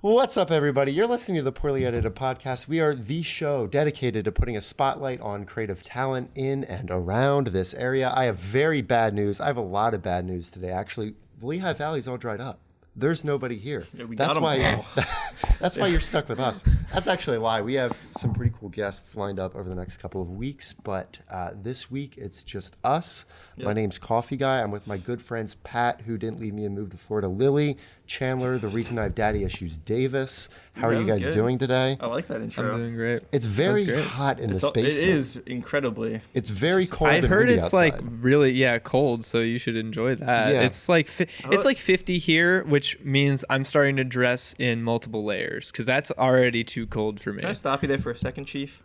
What's up, everybody? You're listening to the Poorly Edited Podcast. We are the show dedicated to putting a spotlight on creative talent in and around this area. I have very bad news. I have a lot of bad news today. Actually, the Lehigh Valley's all dried up. There's nobody here. Yeah, that's why you're stuck with us. That's actually a lie. We have some pretty cool guests lined up over the next couple of weeks, but this week it's just us. Yep. My name's Coffee Guy. I'm with my good friends Pat, who didn't leave me and moved to Florida, Lilly, Chandler, the reason I have daddy issues, Davis. How are you guys doing today? I like that intro. I'm doing great. It's very hot in this basement. It is incredibly. It's very cold. I heard it's outside. like really cold, so you should enjoy that. Yeah. It's like 50 here, which means I'm starting to dress in multiple layers because that's already too cold for me. Can I stop you there for a second, Chief?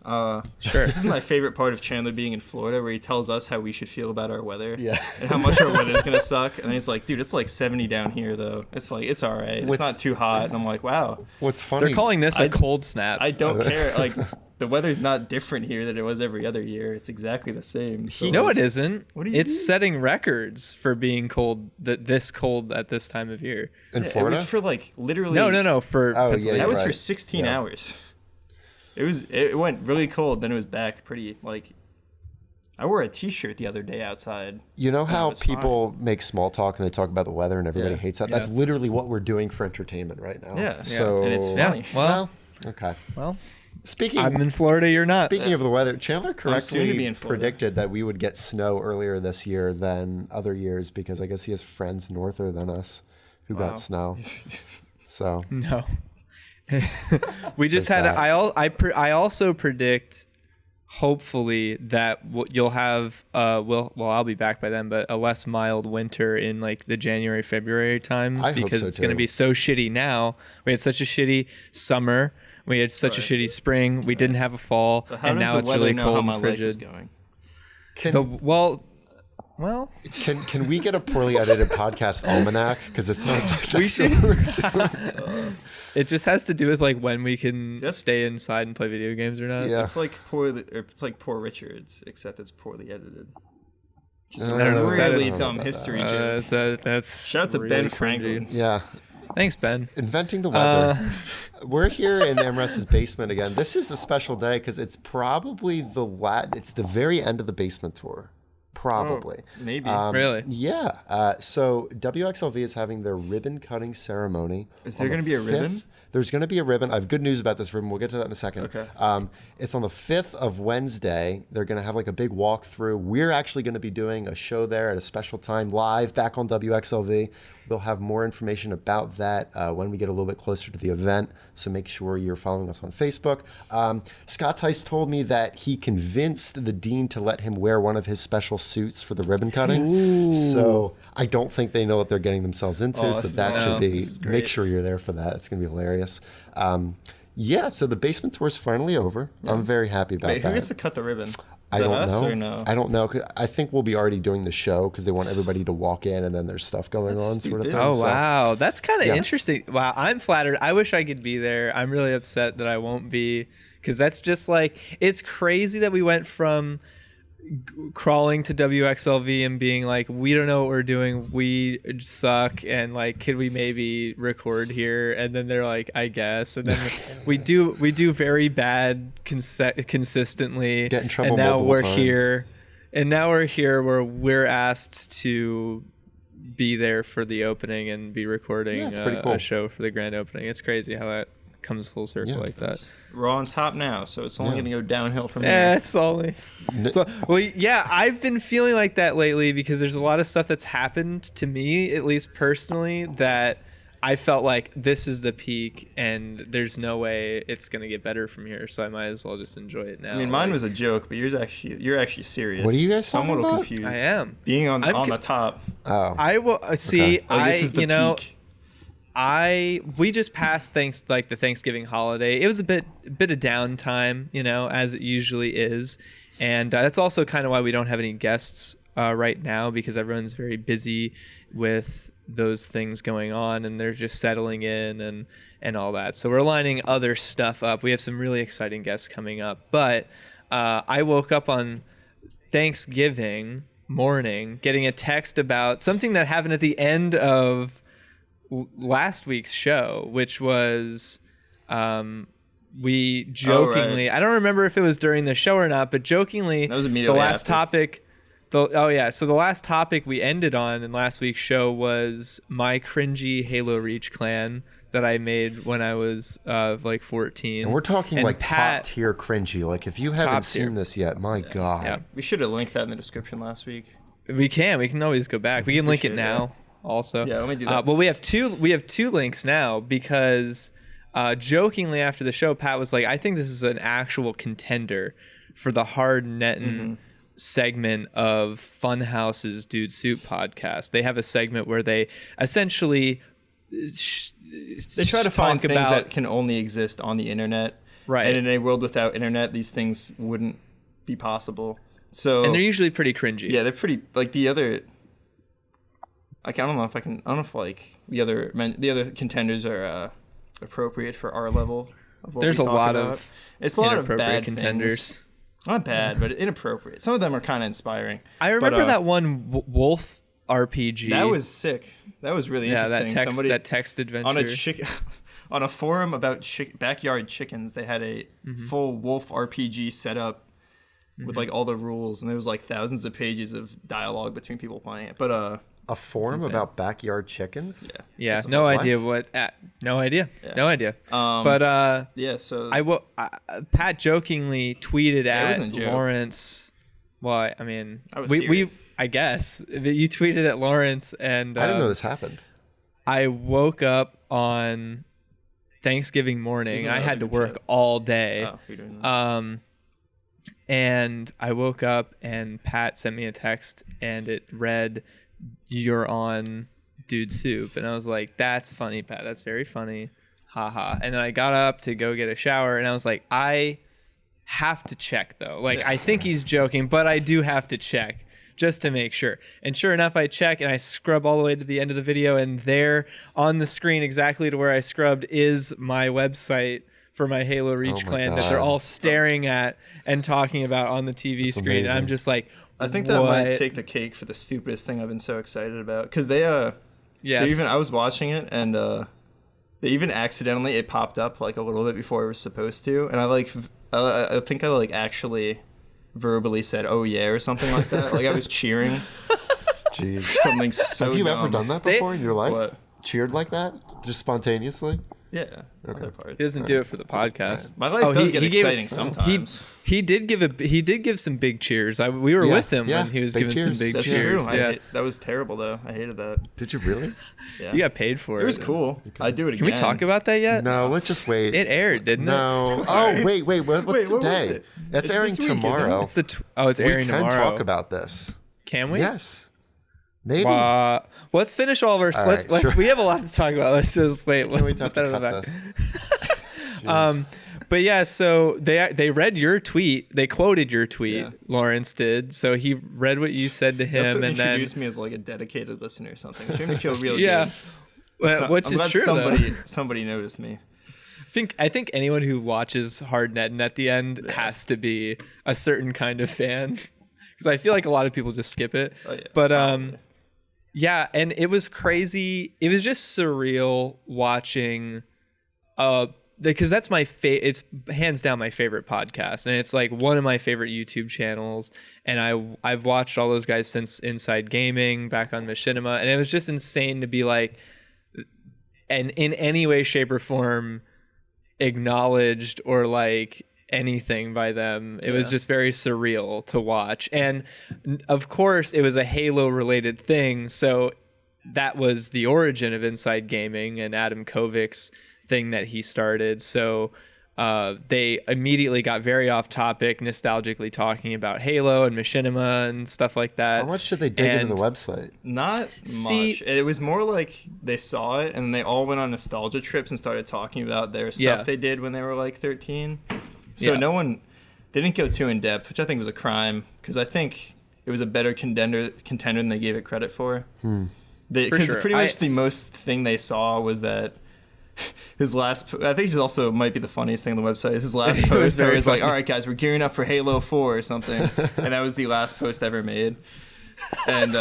Sure. This is my favorite part of Chandler being in Florida, where he tells us how we should feel about our weather. Yeah. And how much our weather is gonna suck. And then he's like, dude, it's like 70 down here though. It's like it's all right. It's not too hot. And I'm like, wow. What's funny? They're calling this a cold snap. I don't care. Like the weather's not different here than it was every other year. It's exactly the same. So, no, it isn't. What do you It's mean? setting records for being cold. This cold at this time of year. In Florida? It was for like literally. No. For Pennsylvania. That was for right. 16 hours. It went really cold. Then it was back pretty like. I wore a T-shirt the other day outside. You know how people make small talk and they talk about the weather and everybody hates that? Yeah. That's literally what we're doing for entertainment right now. Yeah. So, And it's funny. Well, okay. well. Speaking I'm in Florida. You're not. Speaking of the weather, Chandler soon to correctly be in Florida. predicted that we would get snow earlier this year than other years because I guess he has friends norther than us who got snow. So No. We just There's had. that. I also predict, hopefully, that you'll have. I'll be back by then, but a less mild winter in like the January, February times I hope because so, it's going to too. be so shitty now. We had such a shitty summer. We had such a shitty spring. We didn't have a fall, But how and does now the it's weather really know cold how my and life is frigid. can Well, can we get a poorly edited podcast almanac? Because it sounds like we that's should. what we're doing. It just has to do with like when we can Yep. stay inside and play video games or not. Yeah. It's like Poor Richards, except it's poorly edited. Just I don't know. a That really is- dumb history joke. So that's Shout out to really Ben cringy. Franklin. Yeah. Thanks, Ben. Inventing the weather. We're here in Amresse's basement again. This is a special day because it's probably it's the very end of the basement tour. Probably. Maybe. Really? Yeah. So WXLV is having their ribbon cutting ceremony. Is there on the gonna be a ribbon? 5th. There's going to be a ribbon. I have good news about this ribbon. We'll get to that in a second. Okay. It's on the 5th of Wednesday. They're going to have like a big walkthrough. We're actually going to be doing a show there at a special time live back on WXLV. We'll have more information about that when we get a little bit closer to the event. So make sure you're following us on Facebook. Scott Tice told me that he convinced the dean to let him wear one of his special suits for the ribbon cutting. So I don't think they know what they're getting themselves into. Oh, so this is that awesome. should be, This is great. make sure you're there for that. It's going to be hilarious. So the basement tour is finally over. I'm very happy about Wait, that. who gets to cut the ribbon? Is I that don't us know. or no? I don't know. 'Cause I think we'll be already doing the show because they want everybody to walk in and then there's stuff going That's on, sort of stupid. thing. Oh So, wow, that's kind of Yes. interesting. Wow, I'm flattered. I wish I could be there. I'm really upset that I won't be because that's just like it's crazy that we went from crawling to WXLV and being like, we don't know what we're doing, we suck, and like, could we maybe record here? And then they're like, I guess, and then we do very bad consistently. Get in trouble and now multiple we're times. here, and now we're here where we're asked to be there for the opening and be recording Yeah, it's pretty cool. a show for the grand opening. It's crazy how that comes full circle Yeah, like that. We're on top now, so it's only Yeah. going to go downhill from Yeah, here. it's only. So, well, yeah, I've been feeling like that lately because there's a lot of stuff that's happened to me, at least personally, that I felt like this is the peak and there's no way it's going to get better from here. So I might as well just enjoy it now. I mean, mine Like, was a joke, but you're actually serious. What are you guys So I'm a talking little about? confused. I am. Being on I'm the top. Oh. I will see. Okay. Like, this is the peak. We just passed the Thanksgiving holiday. It was a bit of downtime, as it usually is, and that's also kind of why we don't have any guests right now because everyone's very busy with those things going on and they're just settling in and all that. So we're lining other stuff up. We have some really exciting guests coming up, but I woke up on Thanksgiving morning getting a text about something that happened at the end of last week's show, which was we jokingly, I don't remember if it was during the show or not, but jokingly, that was immediately the last after. topic. So the last topic we ended on in last week's show was my cringy Halo Reach clan that I made when I was like 14. And we're talking and like Pat, top tier cringy. Like if you haven't seen this yet, my God. Yeah. We should have linked that in the description last week. We can always go back. We can link it should, now also. Yeah, let me do that. Well, we have two links now because jokingly after the show, Pat was like, I think this is an actual contender for the hard Nettin segment of Funhouse's Dude Soup podcast. They have a segment where they essentially they try to find things that can only exist on the internet. Right. And in a world without internet, these things wouldn't be possible. So and they're usually pretty cringy. Yeah, they're pretty like the other. I don't know if I can. I don't know if like the other contenders are appropriate for our level of what There's we a talk lot about. of It's a lot of inappropriate bad contenders. Things. Not bad, but inappropriate. Some of them are kind of inspiring. I remember that one Wolf RPG. That was sick. That was really interesting. That text adventure on a on a forum about backyard chickens. They had a full Wolf RPG set up with like all the rules, and there was like thousands of pages of dialogue between people playing it. But a forum about backyard chickens? Yeah, no idea what. No idea. Yeah. No idea. But yeah, so Pat jokingly tweeted it wasn't at a joke. Lawrence. Well, I mean, we I guess you tweeted at Lawrence, and I didn't know this happened. I woke up on Thanksgiving morning. I had to work all day. Oh, you're doing that. And I woke up and Pat sent me a text and it read, "You're on Dude Soup," and I was like, "That's funny, Pat. That's very funny, haha." And then I got up to go get a shower, and I was like, "I have to check though. Like, I think he's joking, but I do have to check just to make sure." And sure enough, I check and I scrub all the way to the end of the video, and there on the screen, exactly to where I scrubbed, is my website for my Halo Reach clan that they're all staring at and talking about on the TV screen. amazing. And I'm just like, I think that might take the cake for the stupidest thing I've been so excited about, because they I was watching it, and they even accidentally, it popped up like a little bit before it was supposed to, and I think I actually verbally said "oh yeah" or something like that. Like I was cheering. Jeez. Something so Have you dumb. ever done that before in your life? What? Cheered like that? Just spontaneously? Yeah. Okay. Other parts. he doesn't do it for the podcast. My life does get exciting sometimes. He did give some big cheers. We were with him when he was big giving some cheers. big That's cheers. true. Yeah. That was terrible though. I hated that. Did you really? Yeah. You got paid for it. It was cool. I'd do it again. Can we talk about that yet? No, let's just wait. It aired, didn't it? No. Oh, wait. What's Wait, the what was day? it? That's It's airing this week, isn't it? tomorrow. It's it's We airing can tomorrow. talk about this. Can we? Yes. Maybe. Let's finish all of our. Let's. sure. We have a lot to talk about. Let's just wait. Can we Put have that to on the cut back. this? But yeah, so they read your tweet. They quoted your tweet. Yeah. Lawrence did. So he read what you said to him, Also and then introduced me as like a dedicated listener or something. It made me feel really yeah, good. well, which I'm is glad true. though. somebody noticed me. I think anyone who watches Hard Nettin at the end has to be a certain kind of fan, because I feel like a lot of people just skip it. Oh, yeah, but probably. yeah, and it was crazy. It was just surreal watching, because that's my it's hands down my favorite podcast, and it's like one of my favorite YouTube channels. And I've watched all those guys since Inside Gaming back on Machinima, and it was just insane to be like, and in any way, shape, or form, acknowledged or like anything by them. It was just very surreal to watch. And of course it was a Halo related thing, so that was the origin of Inside Gaming and Adam Kovic's thing that he started. So they immediately got very off topic, nostalgically talking about Halo and Machinima and stuff like that. How much did they dig into the website? Not much. It was more like they saw it and they all went on nostalgia trips and started talking about their stuff they did when they were like 13. So they didn't go too in depth, which I think was a crime, because I think it was a better contender than they gave it credit for. Because pretty much the most thing they saw was that his last, I think, also might be the funniest thing on the website, is his last post where he's like, "All right, guys, we're gearing up for Halo 4 or something," and that was the last post ever made. And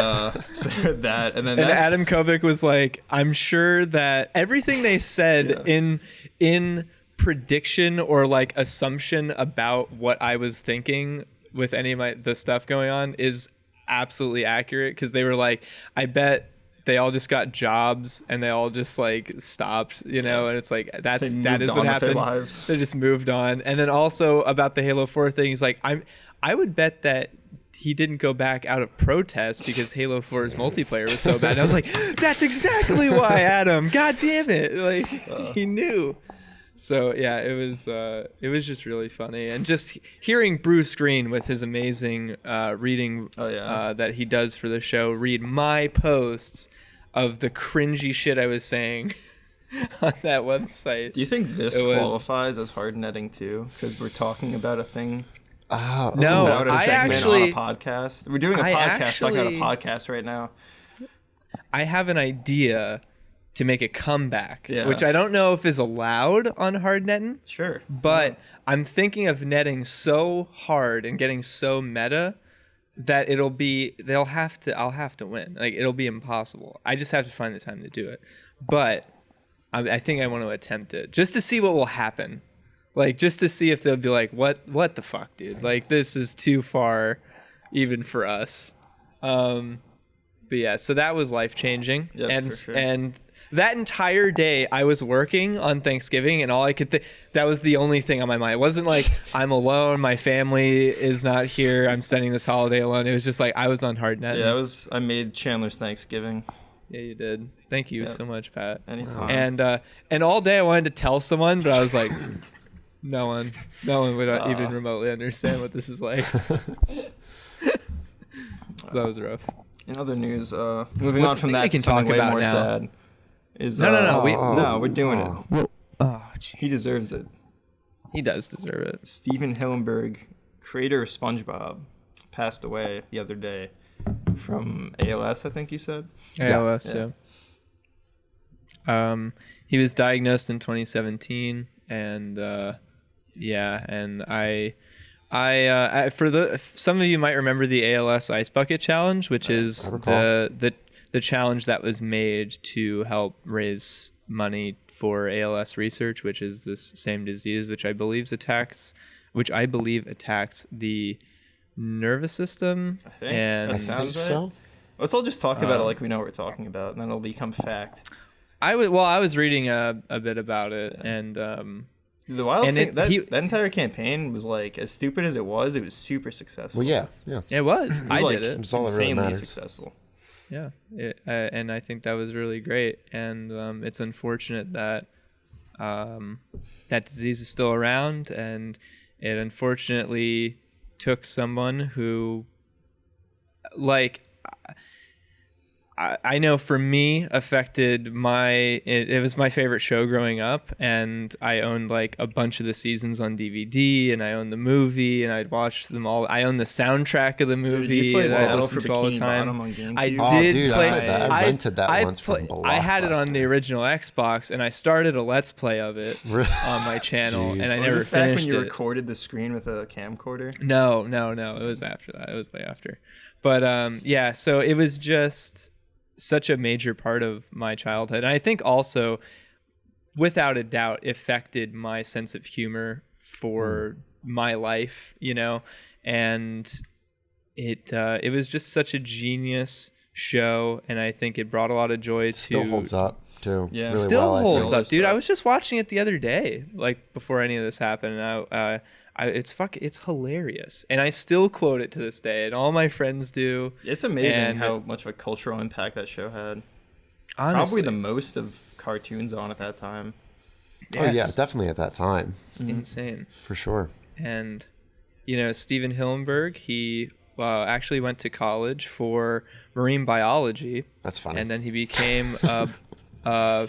so that, and then Adam Kovic was like, I'm sure that everything they said in prediction or like assumption about what I was thinking with any of the stuff going on is absolutely accurate, because they were like, I bet they all just got jobs and they all just like stopped, and it's like that is what happened. They just moved on. And then also about the Halo 4 thing, he's like, I would bet that he didn't go back out of protest because Halo 4's multiplayer was so bad. And I was like, that's exactly why, Adam. God damn it. Like, he knew. So yeah, it was just really funny. And just hearing Bruce Green with his amazing reading that he does for the show, read my posts of the cringy shit I was saying on that website. Do you think this qualifies as hard netting too? Because we're talking about a thing. No, I actually on a podcast. We're doing a podcast. Talking about a podcast right now. I have an idea to make a comeback, which I don't know if is allowed on hard netting. Sure, but I'm thinking of netting so hard and getting so meta that I'll have to win. Like, it'll be impossible. I just have to find the time to do it. But I think I want to attempt it just to see what will happen. Like, just to see if they'll be like, what the fuck, dude? Like, this is too far even for us. But yeah, so that was life-changing. Yep, for sure. And that entire day I was working on Thanksgiving, and all I could think, that was the only thing on my mind. It wasn't like, I'm alone, my family is not here, I'm spending this holiday alone. It was just like, I was on hard net. Yeah, I made Chandler's Thanksgiving. Yeah, you did. Thank you so much, Pat. Anytime. And all day I wanted to tell someone, but I was like, no one would even remotely understand what this is like. So that was rough. In other news, moving on from that, we can talk way more now. Sad. No, we're doing it. Well, he deserves it. He does deserve it. Stephen Hillenburg, creator of SpongeBob, passed away the other day from ALS, I think you said. ALS, yeah. He was diagnosed in 2017, and and I some of you might remember the ALS Ice Bucket Challenge, which is the challenge that was made to help raise money for ALS research, which is this same disease, which I believe attacks the nervous system. I think that sounds right. So? Let's all just talk about it like we know what we're talking about, and then it'll become fact. I was reading a bit about it, and the wild thing, that entire campaign was like, as stupid as it was super successful. Well, yeah, it was. I did it. It's all insanely really successful. Yeah, and I think that was really great. And it's unfortunate that that disease is still around, and it unfortunately took someone who, like, I know for me, affected it was my favorite show growing up, and I owned like a bunch of the seasons on DVD, and I owned the movie, and I'd watch them all. I owned the soundtrack of the movie that I listened to all the time. I rented that once from Blockbuster. I had it on the original Xbox, and I started a Let's Play of it on my channel, and I never finished it. Was this back when you recorded the screen with a camcorder? No. It was after that. It was way after. But so it was just such a major part of my childhood. And I think also, without a doubt, affected my sense of humor for my life, and it was just such a genius show, and I think it brought a lot of joy to... Still holds up, too. Yeah. Really still holds up, dude. I was just watching it the other day, like, before any of this happened, and it's hilarious, and I still quote it to this day, and all my friends do. It's amazing how much of a cultural impact that show had. Honestly. Probably the most of cartoons on at that time. Yes. Oh yeah, definitely at that time. It's insane. For sure. And Stephen Hillenburg, he actually went to college for marine biology. That's funny. And then he became a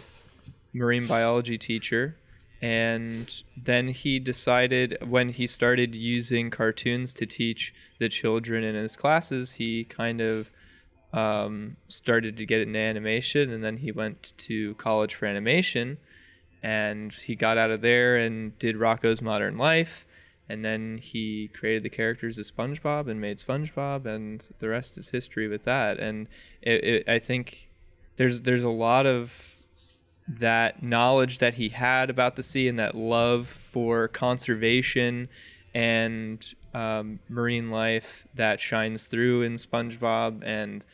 marine biology teacher. And then he decided, when he started using cartoons to teach the children in his classes, he kind of started to get into animation. And then he went to college for animation, and he got out of there and did Rocko's Modern Life. And then he created the characters of SpongeBob and made SpongeBob, and the rest is history with that. And I think there's a lot of that knowledge that he had about the sea and that love for conservation and marine life that shines through in SpongeBob. And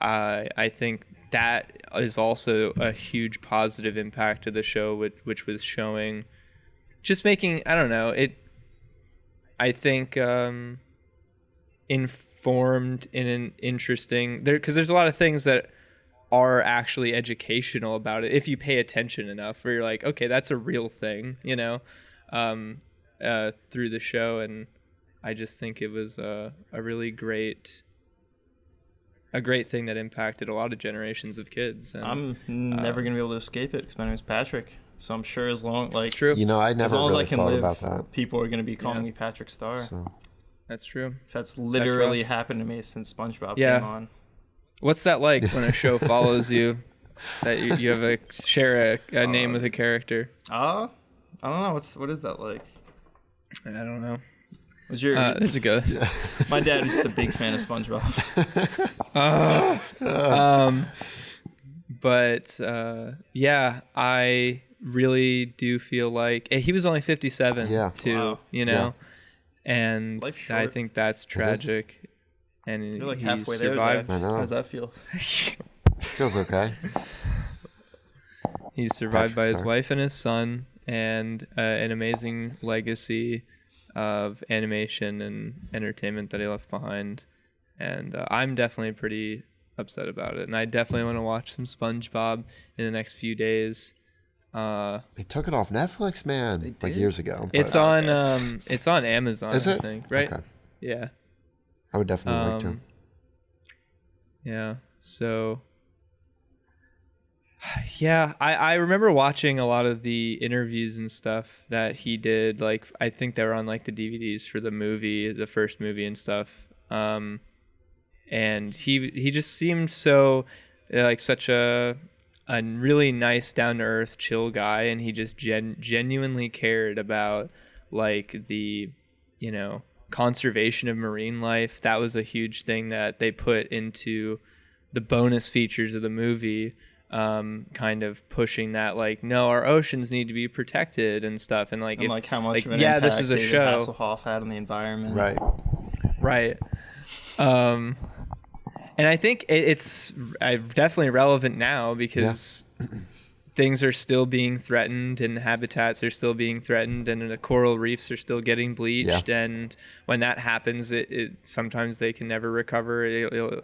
I think that is also a huge positive impact to the show, which was showing, just making, I don't know, I think informed in an interesting, because there's a lot of things that are actually educational about it if you pay attention enough, where you're like, okay, that's a real thing, through the show. And I just think it was a really great thing that impacted a lot of generations of kids. And I'm never gonna be able to escape it because my name is Patrick. So I'm sure as long it's true. I never really thought about that. People are gonna be calling me Patrick Star. So. That's true. So that's literally happened to me since SpongeBob came on. What's that like when a show follows you? That you have share a name with a character? I don't know. What is that like? I don't know. There's a ghost. Yeah. My dad is just a big fan of SpongeBob. But I really do feel like he was only 57 too, wow. And I think that's tragic. And you're like halfway survived. there. How does that feel? Feels okay. He's survived by his wife and his son, and an amazing legacy of animation and entertainment that he left behind. And I'm definitely pretty upset about it, and I definitely want to watch some SpongeBob in the next few days. They took it off Netflix, man, like years ago. It's on Amazon, is it? I think, right? Okay. Yeah. I would definitely like to. Yeah. So yeah, I remember watching a lot of the interviews and stuff that he did. Like, I think they were on like the DVDs for the first movie and stuff. And he just seemed so like such a really nice, down to earth, chill guy, and he just genuinely cared about like the, conservation of marine life. That was a huge thing that they put into the bonus features of the movie, kind of pushing that, like, no, our oceans need to be protected and stuff. And like how much of an impact this is a David show Hasselhoff had on the environment. Right. And I think it's definitely relevant now because things are still being threatened, and habitats are still being threatened, and the coral reefs are still getting bleached. Yeah. And when that happens, it sometimes they can never recover,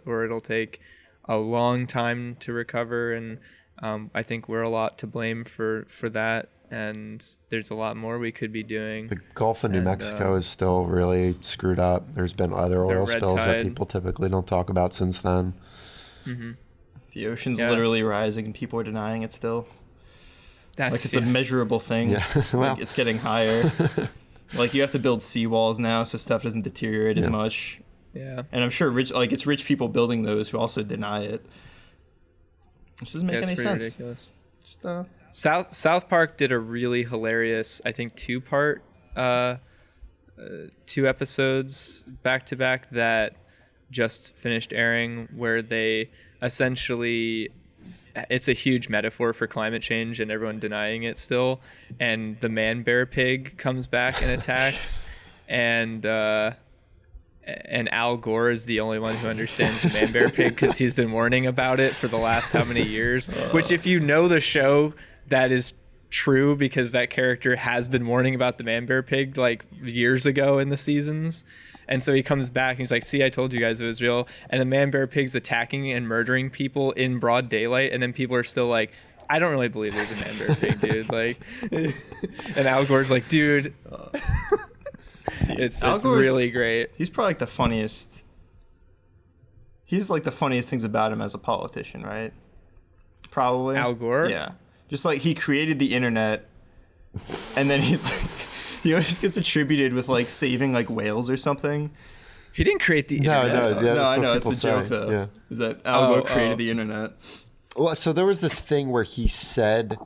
or it'll take a long time to recover. And I think we're a lot to blame for that. And there's a lot more we could be doing. The Gulf of New Mexico is still really screwed up. There's been other oil spills that people typically don't talk about since then. Mm-hmm. The ocean's literally rising, and people are denying it still. It's a measurable thing. Yeah. Well. Like, it's getting higher. Like, you have to build seawalls now so stuff doesn't deteriorate as much. Yeah. And I'm sure it's rich people building those who also deny it. This doesn't make any sense. Ridiculous. Just, South Park did a really hilarious, I think, 2 episodes back to back that just finished airing, where they essentially, it's a huge metaphor for climate change and everyone denying it still, and the man bear pig comes back and attacks, and Al Gore is the only one who understands the man bear pig because he's been warning about it for the last how many years. Which, if you know the show, that is true, because that character has been warning about the man bear pig like years ago in the seasons. And so he comes back and he's like, see, I told you guys it was real. And the man bear pig's attacking and murdering people in broad daylight. And then people are still like, I don't really believe there's a man bear pig, dude. Like, and Al Gore's like, dude. It's really great. He's probably like the funniest. He's like the funniest things about him as a politician, right? Probably. Al Gore? Yeah. Just like, he created the internet, and then he's like, he always gets attributed with like saving like whales or something. He didn't create the internet. No, I know. It's the joke though. Yeah. Is that Al Gore created the internet? Well, so there was this thing where he said,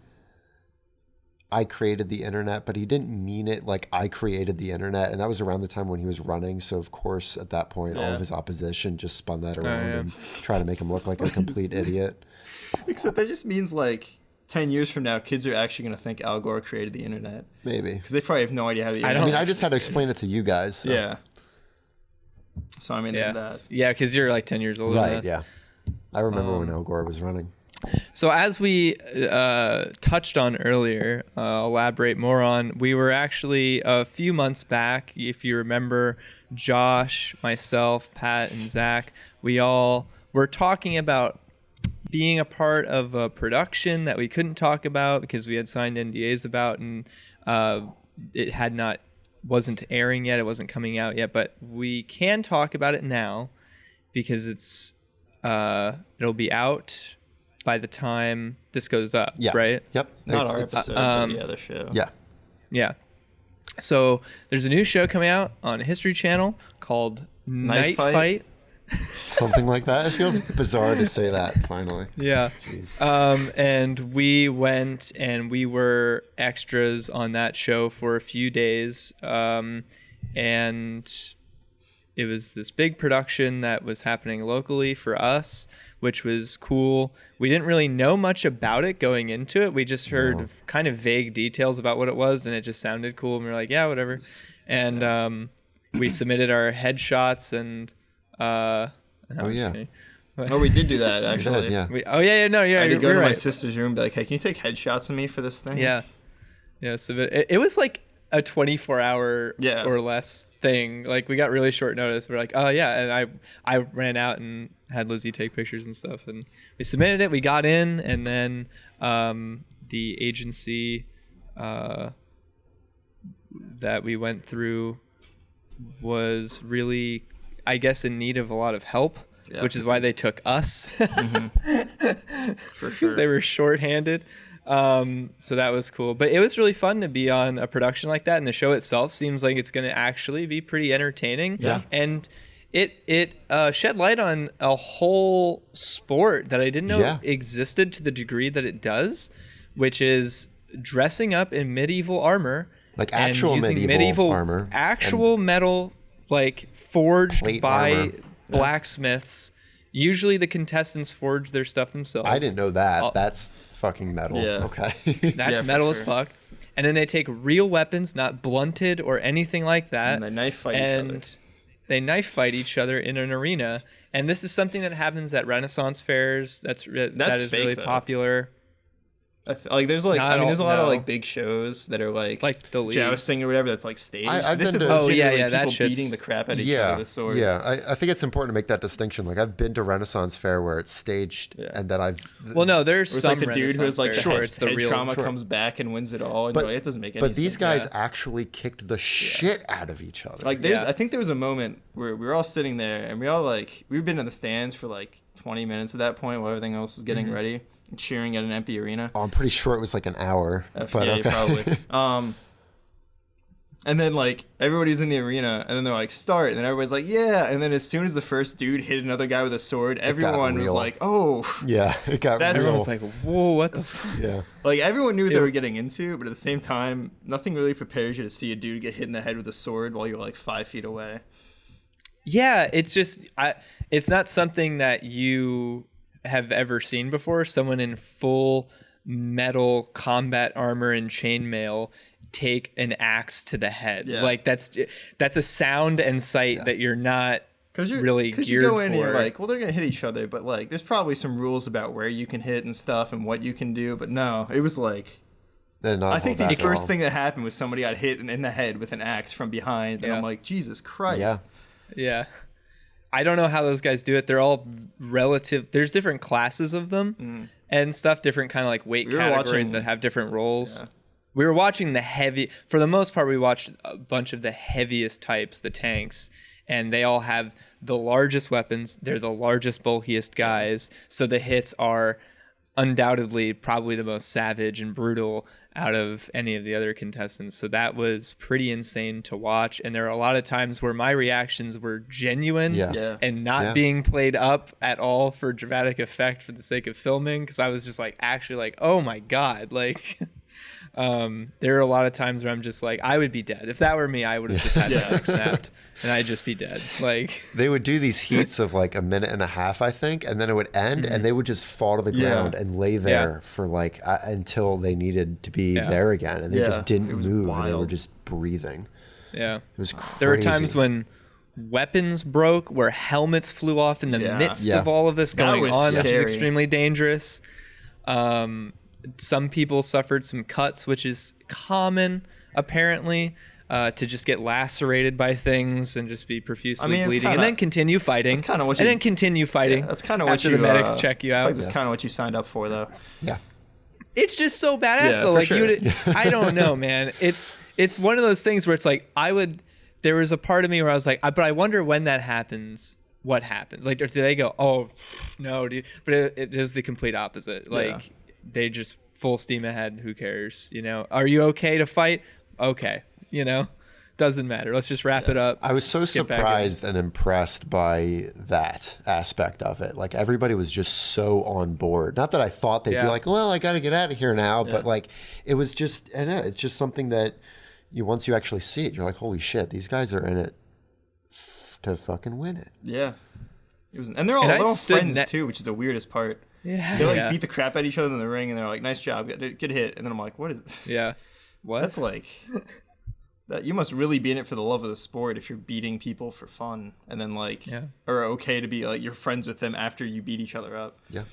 I created the internet, but he didn't mean it like I created the internet. And that was around the time when he was running. So, of course, at that point, all of his opposition just spun that around and tried to make him look like a complete idiot. Except that just means, like, 10 years from now, kids are actually going to think Al Gore created the internet. Maybe. Because they probably have no idea how the internet... I just had to explain it to you guys. So. Yeah. So, I mean, there's that. Yeah, because you're like 10 years older than us. Yeah. I remember when Al Gore was running. So as we touched on earlier, elaborate more on, we were actually a few months back, if you remember, Josh, myself, Pat, and Zach, we all were talking about being a part of a production that we couldn't talk about because we had signed NDAs about, and it wasn't airing yet, it wasn't coming out yet, but we can talk about it now because it'll be out by the time this goes up, right? Yep. Not our episode, but the other show. Yeah. Yeah. So there's a new show coming out on History Channel called Night Fight. Something like that. It feels bizarre to say that, finally. Yeah. And we went and we were extras on that show for a few days. And it was this big production that was happening locally for us, which was cool. We didn't really know much about it going into it. We just heard kind of vague details about what it was, and it just sounded cool. And we were like, yeah, whatever. And we submitted our headshots and... we did do that, actually. Yeah. I had to go to my sister's room and be like, hey, can you take headshots of me for this thing? Yeah. So it was like a 24-hour or less thing. Like, we got really short notice. We're like, oh yeah, and I ran out and had Lizzie take pictures and stuff, and we submitted it. We got in, and then the agency that we went through was really, I guess, in need of a lot of help, which is why they took us. For sure. Because they were shorthanded. So that was cool. But it was really fun to be on a production like that, and the show itself seems like it's going to actually be pretty entertaining. Yeah. And it shed light on a whole sport that I didn't know existed to the degree that it does, which is dressing up in medieval armor. Like actual medieval armor. Actual metal, like forged by armor. Blacksmiths. Usually the contestants forge their stuff themselves. I didn't know that. That's fucking metal. Yeah. Okay. That's metal as fuck. And then they take real weapons, not blunted or anything like that. And they knife fight each other. They knife fight each other in an arena. And this is something that happens at Renaissance fairs. That is fake, really popular. There's like, there's a lot of like big shows that are like the jousting or whatever that's like staged. This is that people beating the crap out of each other with swords. Yeah, I think it's important to make that distinction. Like, I've been to Renaissance Fair where it's staged, and then there's some like the dude who's like it's the head real trauma comes back and wins it all, and it doesn't make any sense. But these guys actually kicked the shit out of each other. Like, I think there was a moment where we were all sitting there and we all we've been in the stands for like 20 minutes at that point while everything else was getting ready. Cheering at an empty arena. Oh, I'm pretty sure it was like an hour. Probably. And then like everybody's in the arena, and then they're like start, and then everybody's like yeah, and then as soon as the first dude hit another guy with a sword, everyone was like, oh yeah, it got real. Everyone was like, whoa, what the yeah. Like, everyone knew what they were getting into, but at the same time, nothing really prepares you to see a dude get hit in the head with a sword while you're like 5 feet away. Yeah, it's just it's not something that you have ever seen before. Someone in full metal combat armor and chainmail take an axe to the head. Like, that's a sound and sight that you're not really geared for. Because you go in and you're like, well, they're gonna hit each other, but like there's probably some rules about where you can hit and stuff and what you can do. But no, it was like, I think the first thing that happened was somebody got hit in the head with an axe from behind, and I'm like, Jesus Christ. Yeah. I don't know how those guys do it. They're all relative. There's different classes of them and stuff, different kind of like weight categories that have different roles. Yeah. We were watching for the most part, we watched a bunch of the heaviest types, the tanks, and they all have the largest weapons. They're the largest, bulkiest guys. So the hits are undoubtedly probably the most savage and brutal out of any of the other contestants. So that was pretty insane to watch. And there are a lot of times where my reactions were genuine and not being played up at all for dramatic effect for the sake of filming. Because I was just like, actually like, oh my God, like There are a lot of times where I'm just like, I would be dead. If that were me, I would have just had my neck snapped and I'd just be dead. Like they would do these heats of like a minute and a half, I think, and then it would end and they would just fall to the ground and lay there for like until they needed to be there again, and they just didn't move and they were just breathing. Yeah. It was crazy. There were times when weapons broke, where helmets flew off in the midst of all of this going on, which is extremely dangerous. Some people suffered some cuts, which is common, apparently, to just get lacerated by things and just be profusely bleeding, and then continue fighting. That's kind of what you, and then continue fighting. Yeah, that's kind of what you. After the medics check you out. Like that's kind of what you signed up for, though. Yeah. It's just so badass, though. Like I don't know, man. It's one of those things where it's like there was a part of me where I was like, but I wonder when that happens, what happens? Like, do they go, oh, no, dude? But it is the complete opposite. Like, they just full steam ahead. Who cares? You know, are you okay to fight? Okay. You know, doesn't matter. Let's just wrap it up. I was so surprised and impressed by that aspect of it. Like, everybody was just so on board. Not that I thought they'd be like, well, I got to get out of here now. But like, it was just, I don't know, it's just something that once you actually see it, you're like, holy shit, these guys are in it to fucking win it. Yeah. It was, and they're all friends too, which is the weirdest part. Yeah. They like beat the crap out of each other in the ring, and they're like, nice job, good hit. And then I'm like, what is it? Yeah. What? That's like, that you must really be in it for the love of the sport if you're beating people for fun, and then like, are okay to be like, you're friends with them after you beat each other up. Yeah.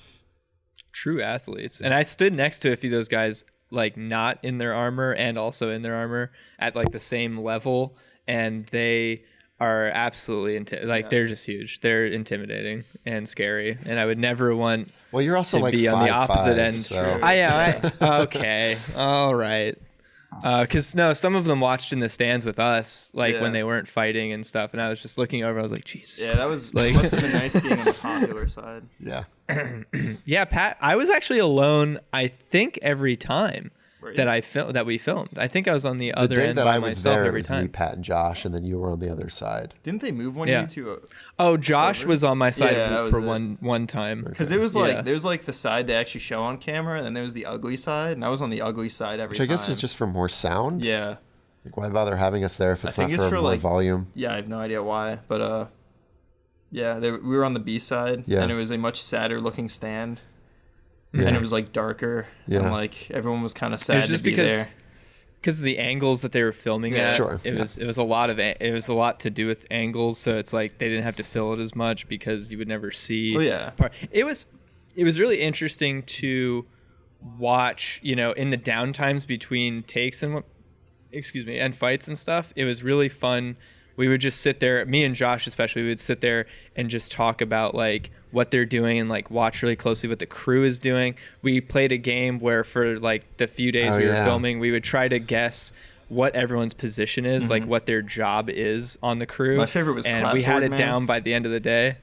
True athletes. And I stood next to a few of those guys, like not in their armor and also in their armor at like the same level, and they are absolutely they're just huge. They're intimidating and scary, and I would never want you're also to like be on the opposite end. So. Okay, all right. Because some of them watched in the stands with us, like when they weren't fighting and stuff, and I was just looking over. I was like, Jesus. Yeah, that was like must have been nice being on the popular side. Yeah. Yeah, Pat. I was actually alone. I think every time that we filmed. I think I was on the other end by myself every time. Me, Pat, and Josh, and then you were on the other side. Didn't they move one year to? Josh was on my side for one time. Because it was like there was like the side they actually show on camera, and then there was the ugly side, and I was on the ugly side every time. Which I guess was just for more sound. Yeah. Like, why bother having us there if it's not for more volume? Yeah, I have no idea why, but we were on the B side, and it was a much sadder looking stand. Yeah. And it was like darker, and like everyone was kind of sad to be there. Because of the angles that they were filming at, it was a lot to do with angles. So it's like they didn't have to fill it as much because you would never see. Oh yeah, it was really interesting to watch. You know, in the downtimes between takes and fights and stuff. It was really fun. We would just sit there, me and Josh especially, we would sit there and just talk about like what they're doing and like watch really closely what the crew is doing. We played a game where for like the few days we were filming, we would try to guess what everyone's position is, like what their job is on the crew. My favorite was and we had it down by the end of the day.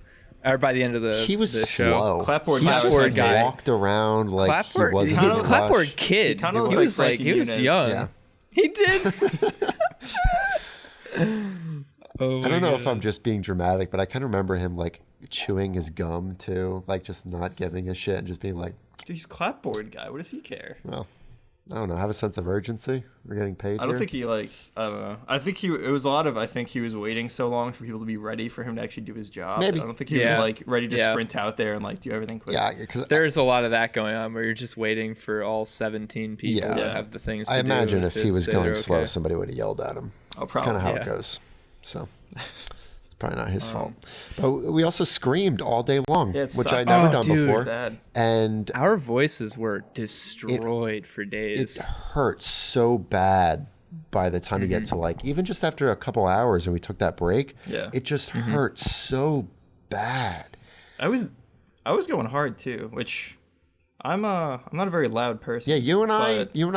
Or by the end of the he was the slow. Show. Clapboard guy walked around like he wasn't. He was a clapboard kid. He was like he was young. Yeah. He did. I don't know if I'm just being dramatic, but I kind of remember him like chewing his gum too, like just not giving a shit and just being like, dude, he's clapboard guy. What does he care? Well, I don't know. Have a sense of urgency. We're getting paid. I don't think he I don't know. I think it was a lot of. I think he was waiting so long for people to be ready for him to actually do his job. Maybe. I don't think he was like ready to sprint out there and like do everything quick. Yeah, because there's a lot of that going on where you're just waiting for all 17 people to have the things to do. I imagine if he was going slow, somebody would have yelled at him. Oh, probably. That's kind of how it goes. So it's probably not his fault. But we also screamed all day long, which I'd never done before. Bad. And our voices were destroyed for days. It hurt so bad by the time you get to like, even just after a couple hours and we took that break, it just hurt so bad. I was going hard too, which I'm not a very loud person. Yeah, you and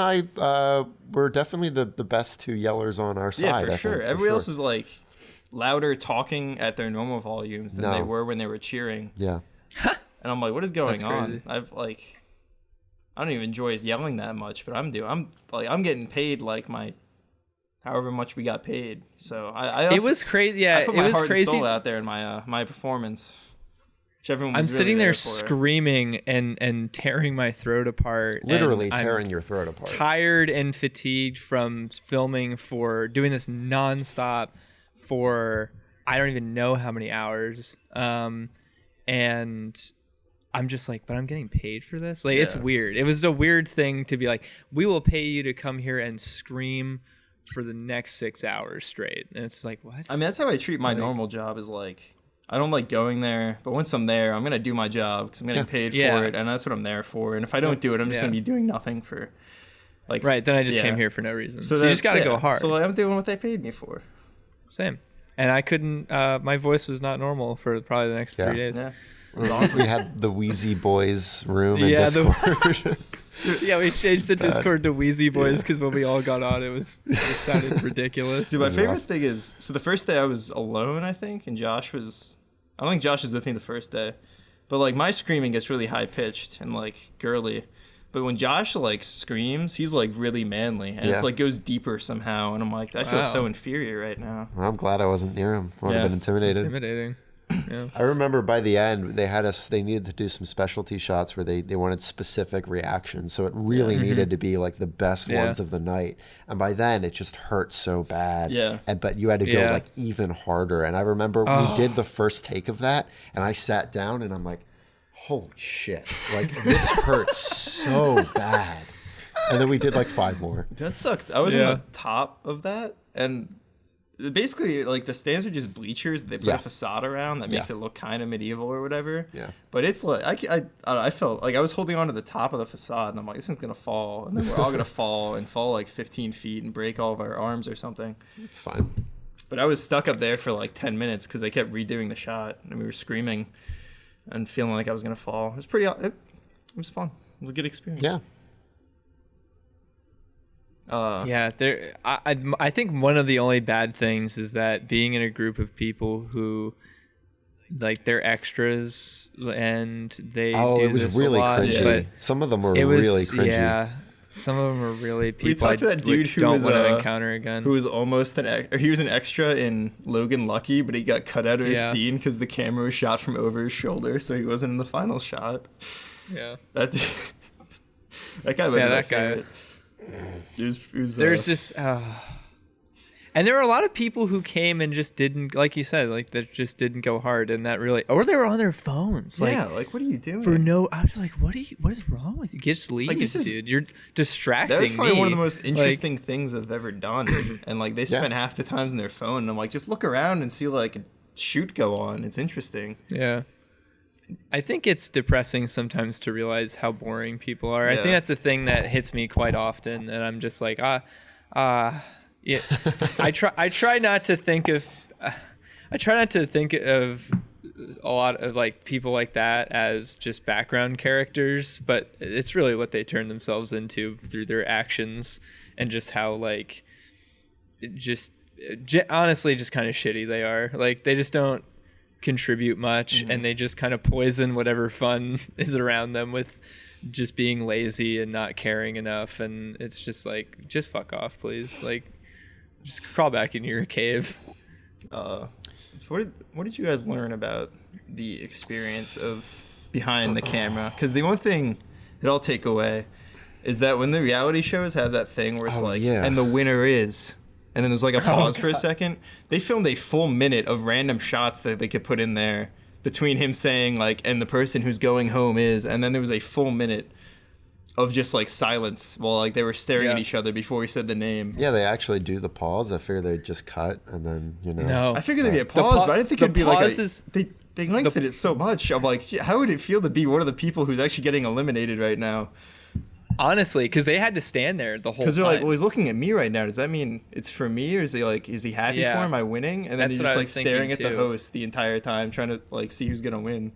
I were definitely the best two yellers on our side. Yeah, for sure. Everybody else was like louder talking at their normal volumes than they were when they were cheering. Yeah. And I'm like, what is going on? I don't even enjoy yelling that much, but I'm getting paid like my however much we got paid. So it was crazy. Yeah, I put it was heart crazy. And soul out there in my my performance. which everyone was I'm really sitting there for. screaming and tearing my throat apart. Literally and tearing I'm your throat apart. Tired and fatigued from filming for doing this nonstop for I don't even know how many hours. And I'm just like, but I'm getting paid for this? Like, it's weird. It was a weird thing to be like, we will pay you to come here and scream for the next 6 hours straight. And it's like, what? I mean, that's how I treat my normal job is like, I don't like going there, but once I'm there, I'm going to do my job because I'm getting paid for it, and that's what I'm there for. And if I don't do it, I'm just going to be doing nothing for, like... Right, then I just came here for no reason. So you just got to go hard. So I'm doing what they paid me for. Same. And I couldn't... my voice was not normal for probably the next 3 days. Yeah. We had the Wheezy Boys room in Discord. We changed the Discord to Wheezy Boys because when we all got on, it sounded ridiculous. Dude, my favorite thing is, so the first day I was alone, I think, and I don't think Josh was with me the first day, but like my screaming gets really high pitched and like girly, but when Josh like screams, he's like really manly and it's like goes deeper somehow, and I'm like, I feel so inferior right now. Well, I'm glad I wasn't near him. I would have been intimidated. It's intimidating. Yeah. I remember by the end they needed to do some specialty shots where they wanted specific reactions, so it really needed to be like the best ones of the night, and by then it just hurt so bad, but you had to go like even harder. And I remember we did the first take of that and I sat down and I'm like, holy shit, like this hurts so bad. And then we did like 5 more. That sucked. I was on the top of that, and basically, like, the stands are just bleachers. They put a facade around that makes it look kind of medieval or whatever. Yeah. But it's like, I felt like I was holding on to the top of the facade, and I'm like, this is going to fall. And then we're all going to fall like 15 feet and break all of our arms or something. It's fine. But I was stuck up there for like 10 minutes because they kept redoing the shot, and we were screaming and feeling like I was going to fall. It was fun. It was a good experience. Yeah. I think one of the only bad things is that being in a group of people who like they're extras and they do it was this really a lot, cringy. but Some of them were really cringy. Yeah, some of them are really people we talked to that dude who don't was, want to encounter again. Who was almost he was an extra in Logan Lucky, but he got cut out of his scene because the camera was shot from over his shoulder, so he wasn't in the final shot. Yeah, that guy was my favorite. There's just and there were a lot of people who came and just didn't, like you said, like that just didn't go hard, and that really, or they were on their phones. Like, like what are you doing? I was like, what is wrong with you? Just leave, dude. You're distracting me. That's probably one of the most interesting things I've ever done. And like they spent half the times on their phone, and I'm like, just look around and see like a shoot go on. It's interesting. Yeah. I think it's depressing sometimes to realize how boring people are. I think that's a thing that hits me quite often, and I'm just like, yeah. I try not to think of a lot of like people like that as just background characters, but it's really what they turn themselves into through their actions and just how like honestly just kind of shitty they are. Like they just don't contribute much, and they just kind of poison whatever fun is around them with just being lazy and not caring enough. And it's just like, just fuck off, please. Like, just crawl back into your cave. So what did you guys learn about the experience of behind the camera? Because the one thing that I'll take away is that when the reality shows have that thing where it's and the winner is, and then there's like a pause for a second, they filmed a full minute of random shots that they could put in there between him saying like, and the person who's going home is, and then there was a full minute of just like silence while like they were staring at each other before he said the name. Yeah, they actually do the pause. I figured they'd just cut and then, No. I figured there'd be a pause, but I didn't think it'd be like they lengthened it so much. I'm like, how would it feel to be one of the people who's actually getting eliminated right now? Honestly, because they had to stand there the whole time. Because they're like, well, he's looking at me right now. Does that mean it's for me, or is he happy for? Am I winning? And then he's just like staring at the host the entire time, trying to like see who's gonna win.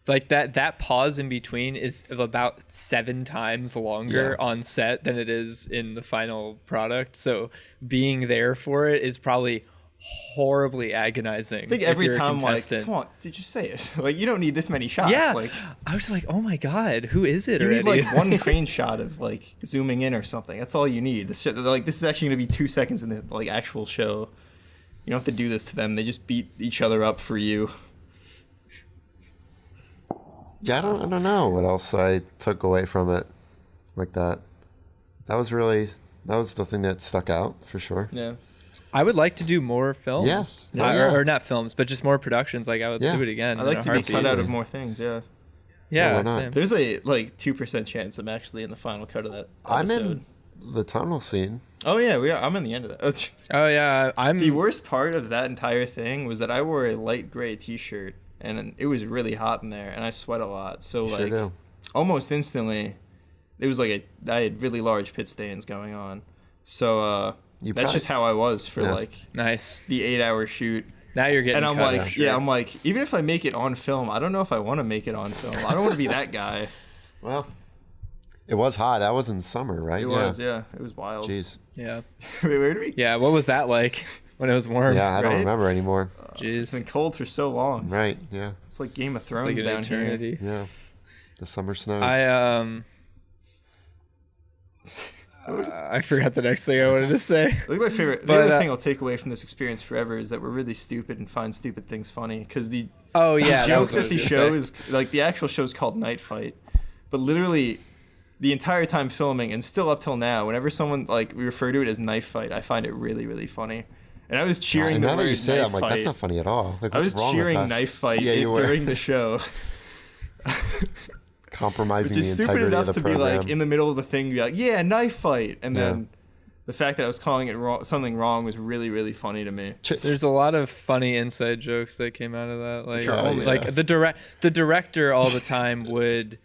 Like that pause in between is about 7 times longer on set than it is in the final product. So being there for it is probably horribly agonizing. I think every time, like, come on, did you say it? Like, you don't need this many shots. Yeah, like, I was like, oh my god, who is it? You already? need like one crane shot of like zooming in or something. That's all you need. This is actually gonna be 2 seconds in the like actual show. You don't have to do this to them. They just beat each other up for you. Yeah, I don't know what else I took away from it like that. That was the thing that stuck out for sure. Yeah. I would like to do more films. Yeah. Or not films, but just more productions. Like I would do it again. I'd like to be cut out of more things, yeah. Yeah, why not? same. There's a 2% chance I'm actually in the final cut of that episode. I'm in the tunnel scene. Oh yeah, I'm in the end of that. Oh yeah, The worst part of that entire thing was that I wore a light gray t-shirt and it was really hot in there and I sweat a lot. So Sure do. almost instantly it was I had really large pit stains going on. So that's just how I was for nice the 8-hour shoot. Now you're getting. And I'm cut, like, sure. I'm like, even if I make it on film, I don't know if I want to make it on film. I don't want to be that guy. Well, it was hot. That was in summer, right? It was, yeah. It was wild. Jeez. Yeah. Wait, where did we? Yeah. What was that like when it was warm? Yeah, I don't Right? remember anymore. Jeez. It's been cold for so long. Right. Yeah. It's like Game of It's Thrones like an down eternity. Yeah. The summer snows. I forgot the next thing I wanted to say. I think my favorite, the other thing I'll take away from this experience forever is that we're really stupid and find stupid things funny. Because the joke that the show is, the actual show is called Night Fight. But literally, the entire time filming, and still up till now, whenever someone, we refer to it as Knife Fight, I find it really, really funny. And I was cheering now the that you word say that, Knife I'm like, Fight. that's not funny at all. Like, I was what's wrong with cheering us? Knife Fight Yeah, you were. during the show. Compromising Which is the stupid integrity enough of the to be program. in the middle of the thing, be like, yeah, Knife Fight. And then the fact that I was calling it something wrong was really, really funny to me. There's a lot of funny inside jokes that came out of that. The director all the time would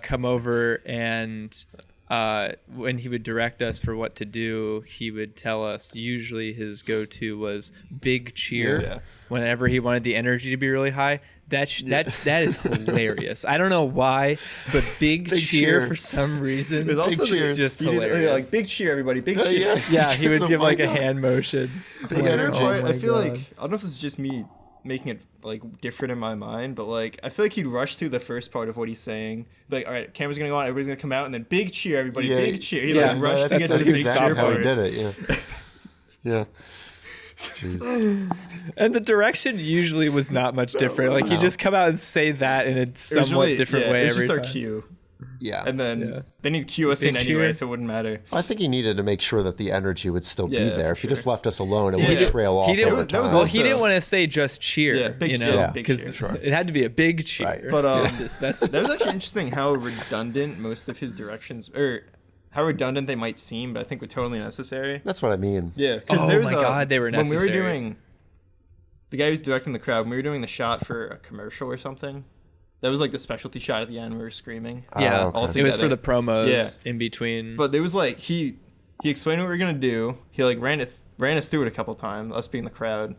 come over and when he would direct us for what to do, he would tell us. Usually, his go-to was big cheer. Yeah. Whenever he wanted the energy to be really high. That is hilarious. I don't know why, but big cheer for some reason. There's also is just hilarious. Big cheer, everybody, big cheer. Yeah, he would give a hand motion. Big energy. I feel like, I don't know if this is just me making it different in my mind, but I feel like he'd rush through the first part of what he's saying. Like, all right, camera's gonna go on, everybody's gonna come out, and then big cheer, everybody, big cheer. He rushed to get to the big exactly cheer how part. he did it. Yeah. Yeah. Jeez. And the direction usually was not much different. He'd just come out and say that in a somewhat different way it was every just time. our cue. Yeah. And then they need to cue us in anyway, so it wouldn't matter. I think he needed to make sure that the energy would still be there. If he just left us alone, it Yeah. would trail off. He didn't, over time. well, he didn't want to say just cheer, Yeah, big cheer, big because cheer. it had to be a big cheer. Right. But that was actually interesting how redundant most of his directions, or how redundant they might seem, but I think were totally necessary. That's what I mean. Yeah, because Oh my God, they were necessary. When we were doing, the guy who's directing the crowd, when we were doing the shot for a commercial or something, that was the specialty shot at the end. We were screaming. Yeah, okay. all it was for the together. promos in between. But there was he explained what we were gonna do. He ran us through it a couple times, us being the crowd.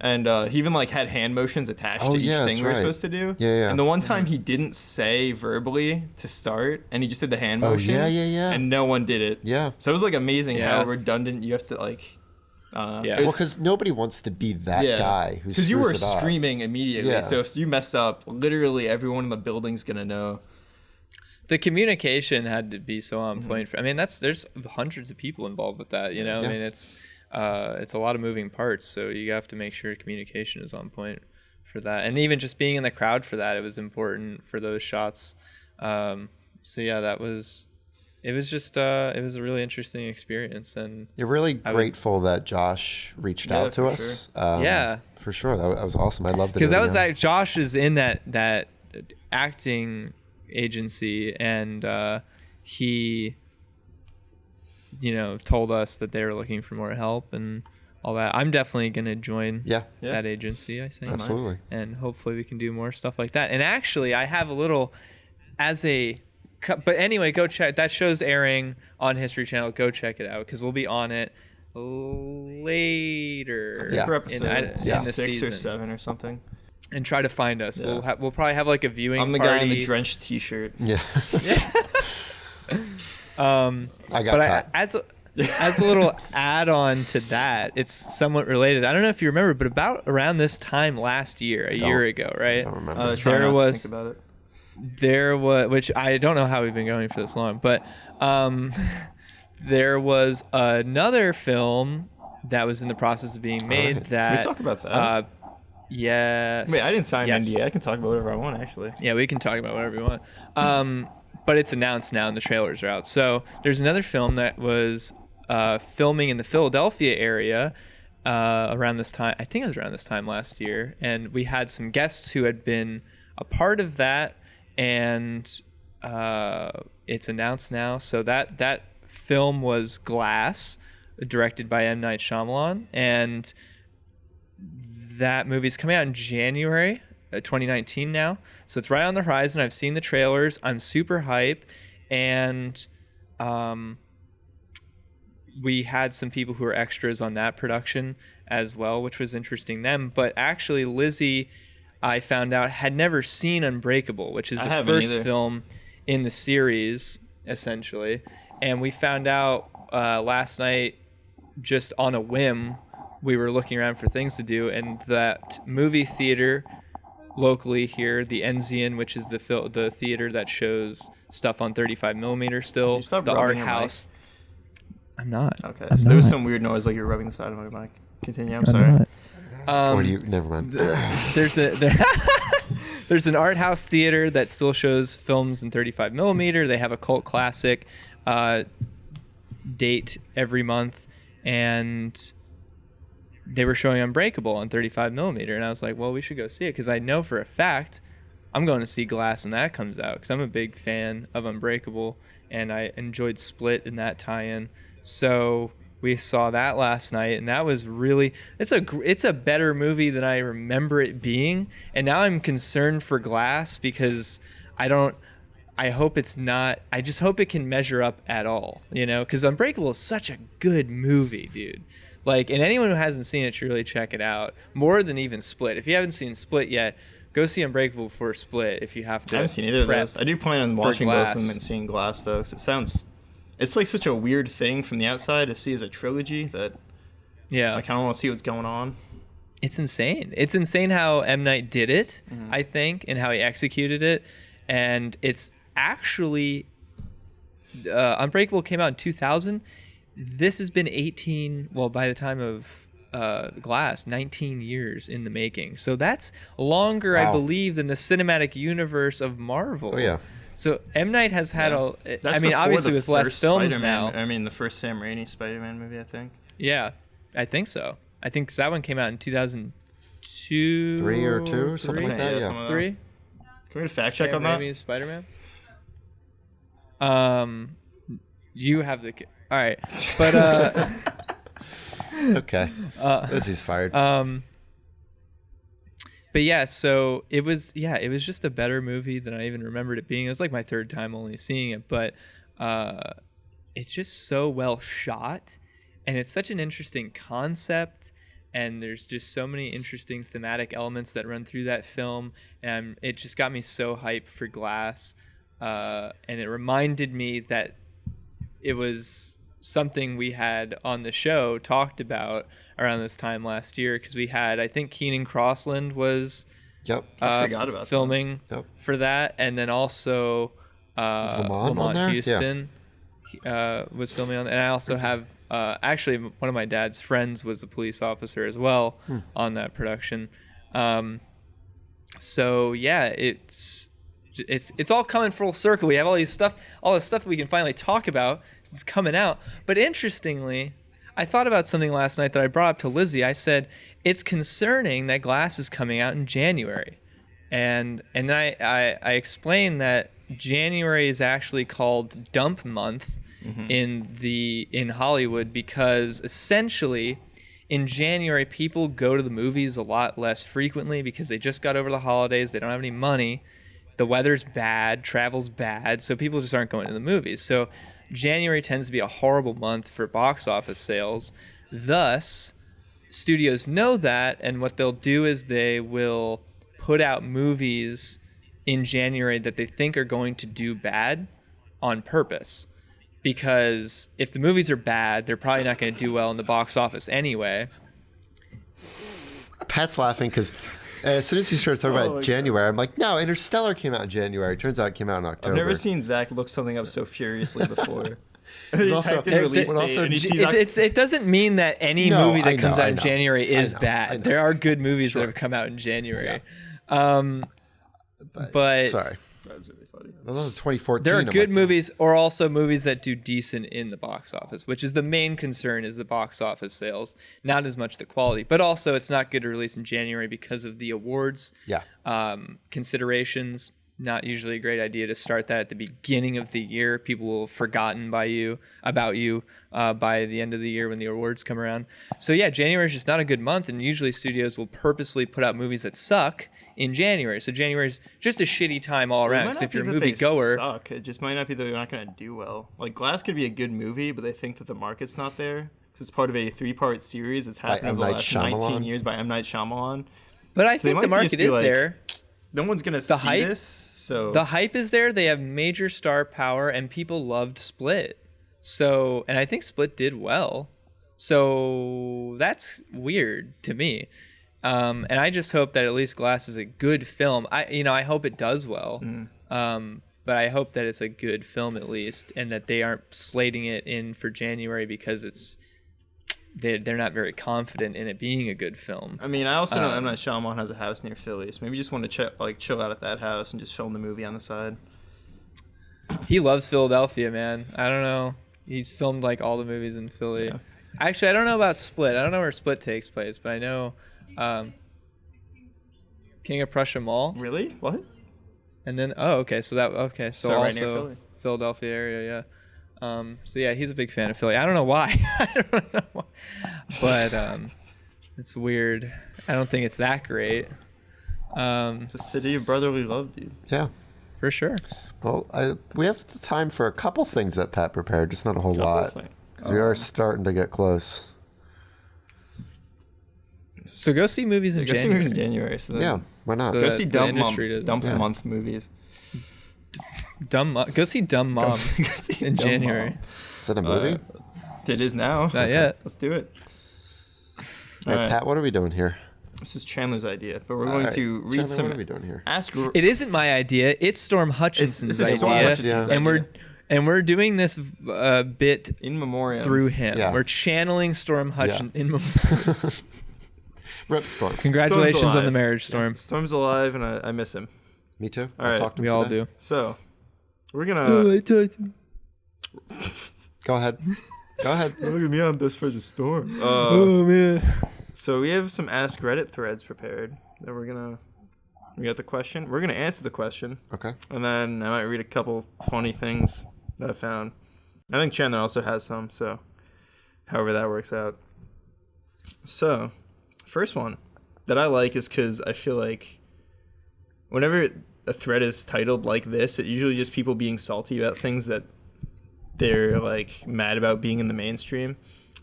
And he even had hand motions attached to each thing we were supposed to do. Yeah. And the one time he didn't say verbally to start, and he just did the hand motion. yeah. And no one did it. Yeah. So it was amazing Yeah. how redundant you have to Yeah. Well, because nobody wants to be that guy who screws you were it up. screaming immediately. Yeah. So if you mess up, literally everyone in the building's gonna know. The communication had to be so on point. There's hundreds of people involved with that. You know, Yeah. it's a lot of moving parts. So you have to make sure communication is on point for that. And even just being in the crowd for that, it was important for those shots. So yeah, it was a really interesting experience. And You're really grateful that Josh reached out to us. Yeah. For sure. That was awesome. I loved it. because that was Josh is in that acting agency, and he told us that they were looking for more help and all that. I'm definitely gonna join that agency, I think. Absolutely. And hopefully we can do more stuff like that. And actually I have a little but anyway, go check that show's airing on History Channel. Go check it out because we'll be on it later. Yeah. For episode in the 6 season. or 7 or something. And try to find us. Yeah. We'll probably have a viewing I'm the party. guy in the drenched T-shirt. Yeah. I got But cut. as a little add-on to that, it's somewhat related. I don't know if you remember, but about around this time last year, a year ago, right? I don't remember. Try There not was- to think about it. There was, which I don't know how we've been going for this long, but there was another film that was in the process of being made right. that. Can we talk about that? Yes. Wait, I didn't sign yes. NDA. I can talk about whatever I want, actually. Yeah, we can talk about whatever we want. But it's announced now and the trailers are out. So there's another film that was filming in the Philadelphia area around this time. I think it was around this time last year. And we had some guests who had been a part of that. And it's announced now. So that film was Glass, directed by M. Night Shyamalan. And that movie's coming out in January 2019 now. So it's right on the horizon. I've seen the trailers. I'm super hype. And we had some people who were extras on that production as well, which was interesting them. But actually, Lizzie, I found out, had never seen Unbreakable, which is the first film in the series, essentially. And we found out last night, just on a whim, we were looking around for things to do, and that movie theater locally here, the Enzian, which is the theater that shows stuff on 35 millimeter still, the Art House. I'm not. Okay, so there was some weird noise like you were rubbing the side of my mic. Continue, I'm sorry. Or do you, never mind. There's an art house theater that still shows films in 35 millimeter. They have a cult classic date every month, and they were showing Unbreakable on 35 millimeter, and I was like, well, we should go see it, because I know for a fact I'm going to see Glass when that comes out, because I'm a big fan of Unbreakable, and I enjoyed Split in that tie-in. So we saw that last night, and that was really, it's a better movie than I remember it being, and now I'm concerned for Glass, because I hope it's not, I just hope it can measure up at all, because Unbreakable is such a good movie, dude. Like, and anyone who hasn't seen it should really check it out, more than even Split. If you haven't seen Split yet, go see Unbreakable before Split if you have to. I haven't seen either of those. I do plan on watching both of them and seeing Glass, though, because it's like such a weird thing from the outside to see as a trilogy that I kind of want to see what's going on. It's insane. It's insane how M. Night did it, I think, and how he executed it. And it's actually, Unbreakable came out in 2000. This has been by the time of Glass, 19 years in the making. So that's longer, I believe, than the cinematic universe of Marvel. Oh, yeah. So M. Night has had obviously with less films Spider-Man, now. I mean, the first Sam Raimi Spider-Man movie, I think. Yeah, I think so. I think that one came out in 2002. 3 or 2, something like that, yeah. 3? Can we get a fact check on that? Raimi's Spider-Man? You have the... All right, but okay, Lizzie's fired. But yeah, so it was just a better movie than I even remembered it being. It was like my third time only seeing it, but it's just so well shot, and it's such an interesting concept, and there's just so many interesting thematic elements that run through that film, and it just got me so hyped for Glass, and it reminded me that it was something we had on the show talked about around this time last year, because we had, I think, Keenan Crossland was I forgot about filming for that, and then also Lamont Houston was filming on, and I also have actually one of my dad's friends was a police officer as well on that production. So yeah, it's all coming full circle. We have all this stuff we can finally talk about. It's coming out. But interestingly, I thought about something last night that I brought up to Lizzie. I said, it's concerning that Glass is coming out in January. And I explained that January is actually called Dump Month in Hollywood, because essentially in January people go to the movies a lot less frequently because they just got over the holidays, they don't have any money. The weather's bad, travel's bad, so people just aren't going to the movies. So January tends to be a horrible month for box office sales. Thus, studios know that, and what they'll do is they will put out movies in January that they think are going to do bad on purpose. Because if the movies are bad, they're probably not going to do well in the box office anyway. Pat's laughing because as soon as you started talking about January, I'm like, no, Interstellar came out in January. Turns out it came out in October. I've never seen Zach look something up so furiously before. It doesn't mean that any movie that comes out in January is bad. There are good movies that have come out in January. But That's sorry. really funny. Well, that was 2014. There are good movies or also movies that do decent in the box office, which is the main concern, is the box office sales, not as much the quality. But also it's not good to release in January because of the awards considerations. Not usually a great idea to start that at the beginning of the year. People will have forgotten about you by the end of the year when the awards come around. So yeah, January is just not a good month, and usually studios will purposely put out movies that suck in January. So January is just a shitty time all around. Because if you're a moviegoer, it just might not be that they're not going to do well. Like Glass could be a good movie, but they think that the market's not there because it's part of a 3-part series that's happened over the last 19 years by M. Night Shyamalan. But I think the market is there. No one's going to see this. So the hype is there. They have major star power, and people loved Split. So, and I think Split did well. So that's weird to me. And I just hope that at least Glass is a good film. I hope it does well. But I hope that it's a good film at least, and that they aren't slating it in for January because they're not very confident in it being a good film. I mean, I also know M. Night Shyamalan has a house near Philly, so maybe you just want to chill out at that house and just film the movie on the side. He loves Philadelphia, man. I don't know. He's filmed like all the movies in Philly. Yeah. Actually, I don't know about Split. I don't know where Split takes place, but I know King of Prussia Mall. Really? What? And then so also right near Philly. Philadelphia area, yeah. So yeah, he's a big fan of Philly. I don't know why. But it's weird. I don't think it's that great. It's a city of brotherly love, dude. Yeah, for sure. Well, we have the time for a couple things that Pat prepared, just not a whole lot, because we are starting to get close. So go see movies in January. Go see movies in January. So then, why not? So go see dump month movies. Go see Dumb Mom in January. Is that a movie? It is now. Not yet. Let's do it. All right, Pat, what are we doing here? This is Chandler's idea, but we're going to read Chandler, some. What are we doing here? It isn't my idea. It's Storm Hutchinson's idea, and we're doing this bit in memoriam through him. Yeah. We're channeling Storm Hutchinson in memoriam. Rip Storm. Congratulations on the marriage, Storm. Storm's alive, and I miss him. Me too. All right, we all do. So, we're gonna. Go ahead. Go ahead. Look at me, I'm best friends with Storm. Oh man. So we have some Ask Reddit threads prepared that we got the question. We're gonna answer the question. Okay. And then I might read a couple funny things that I found. I think Chandler also has some, so however that works out. So, first one that I like is because I feel like whenever a thread is titled like this, it usually just people being salty about things that they're like mad about being in the mainstream.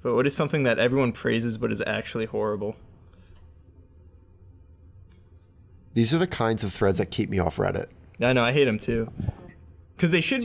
But what is something that everyone praises but is actually horrible? These are the kinds of threads that keep me off Reddit. I know, I hate them too. Because they should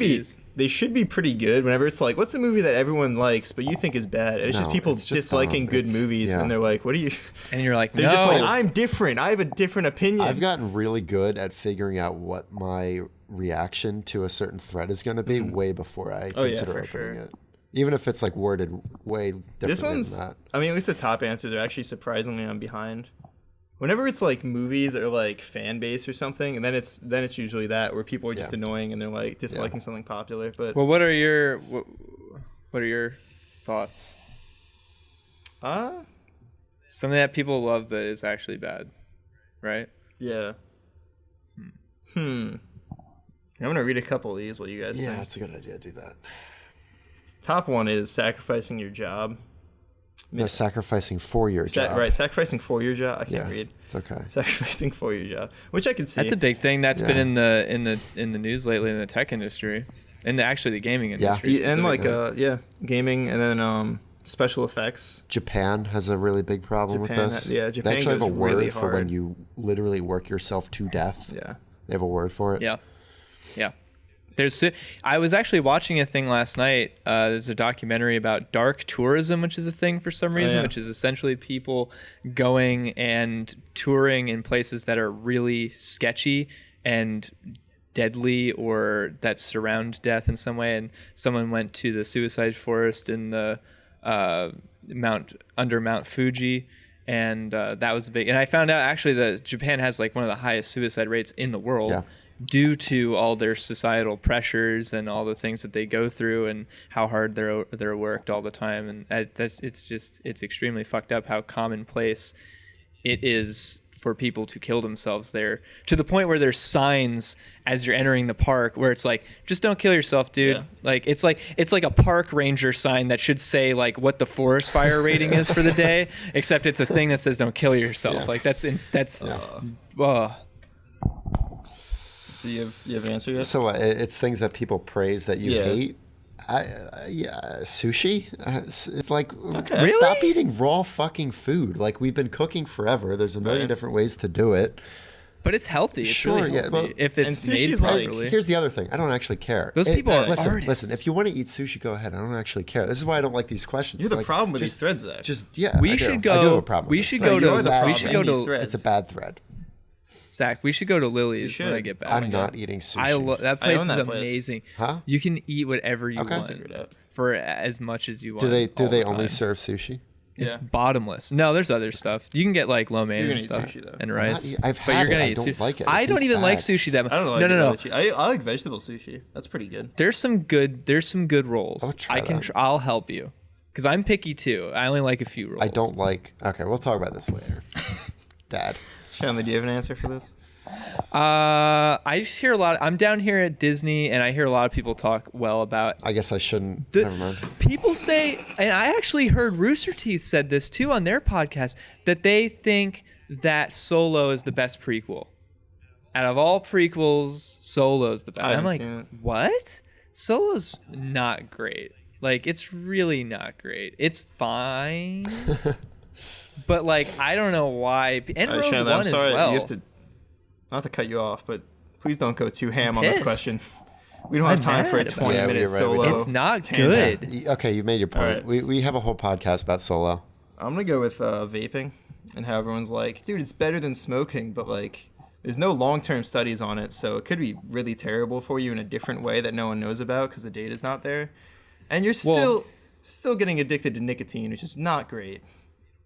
be pretty good whenever it's like, what's a movie that everyone likes but you think is bad? And it's just people disliking good movies, and they're like, what are you... And you're like, they're just like, I'm different. I have a different opinion. I've gotten really good at figuring out what my reaction to a certain thread is going to be way before I consider opening it. Even if it's like worded way differently than that. I mean, at least the top answers are actually surprisingly on behind. Whenever it's like movies or like fan base or something, and then it's usually that where people are just annoying and they're like disliking something popular. But well, what are your thoughts? Something that people love that is actually bad, right? Yeah. I'm gonna read a couple of these. What you guys think? Yeah, that's a good idea. Do that. Top one is sacrificing your job. No, sacrificing for your job. Right, sacrificing for your job. I can't read. It's okay. Sacrificing for your job, which I can see. That's a big thing. That's been in the news lately in the tech industry, and actually the gaming industry. Yeah, and like gaming, and then special effects. Japan has a really big problem with this. Yeah, Japan. They actually have a word really for when you literally work yourself to death. Yeah, they have a word for it. Yeah. I was actually watching a thing last night. There's a documentary about dark tourism, which is a thing for some reason, which is essentially people going and touring in places that are really sketchy and deadly or that surround death in some way. And someone went to the suicide forest in the Mount Fuji, and that was big. And I found out actually that Japan has like one of the highest suicide rates in the world due to all their societal pressures and all the things that they go through and how hard they're worked all the time. And it's extremely fucked up how commonplace it is for people to kill themselves there, to the point where there's signs as you're entering the park where it's like, just don't kill yourself, dude. Yeah. Like it's like a park ranger sign that should say like what the forest fire rating is for the day, except it's a thing that says don't kill yourself. Yeah. Like that's So you have an answer yet? So it's things that people praise that you hate. Sushi. It's like stop eating raw fucking food. Like we've been cooking forever. There's a million different ways to do it. But it's healthy. It's really healthy well, if it's made properly. Here's the other thing. I don't actually care. Those people are listen. artists. If you want to eat sushi, go ahead. I don't actually care. This is why I don't like these questions. You're the problem with these threads, Zach. We should go. I do have a problem. We should go to. It's a bad thread. Zach, we should go to Lily's when I get back. I'm not eating sushi. That place is amazing. Huh? You can eat whatever you want for as much as you want. Do they only serve sushi? It's bottomless. No, there's other stuff. You can get like lo mein and stuff sushi, and rice. I've had it. I don't like it. I don't even like sushi that much. I don't like no. I like vegetable sushi. That's pretty good. There's some good rolls. I'll help you because I'm picky too. I only like a few rolls. I don't like. Okay, we'll talk about this later. Dad. Chandler, do you have an answer for this? I just hear a lot. I'm down here at Disney, and I hear a lot of people talk well about. I guess I shouldn't. Never mind. People say, and I actually heard Rooster Teeth said this too on their podcast, that they think that Solo is the best prequel. Out of all prequels, Solo's the best. I'm like, what? Solo's not great. Like, it's really not great. It's fine. But like, I don't know why. And Rogue One as well. You have to, not to cut you off, but please don't go too ham on this question. We don't have time for a 20-minute Solo. It's not good. Okay, you made your point. Right. We have a whole podcast about Solo. I'm gonna go with vaping and how everyone's like, dude, it's better than smoking, but like, there's no long-term studies on it, so it could be really terrible for you in a different way that no one knows about because the data's not there, and you're still getting addicted to nicotine, which is not great.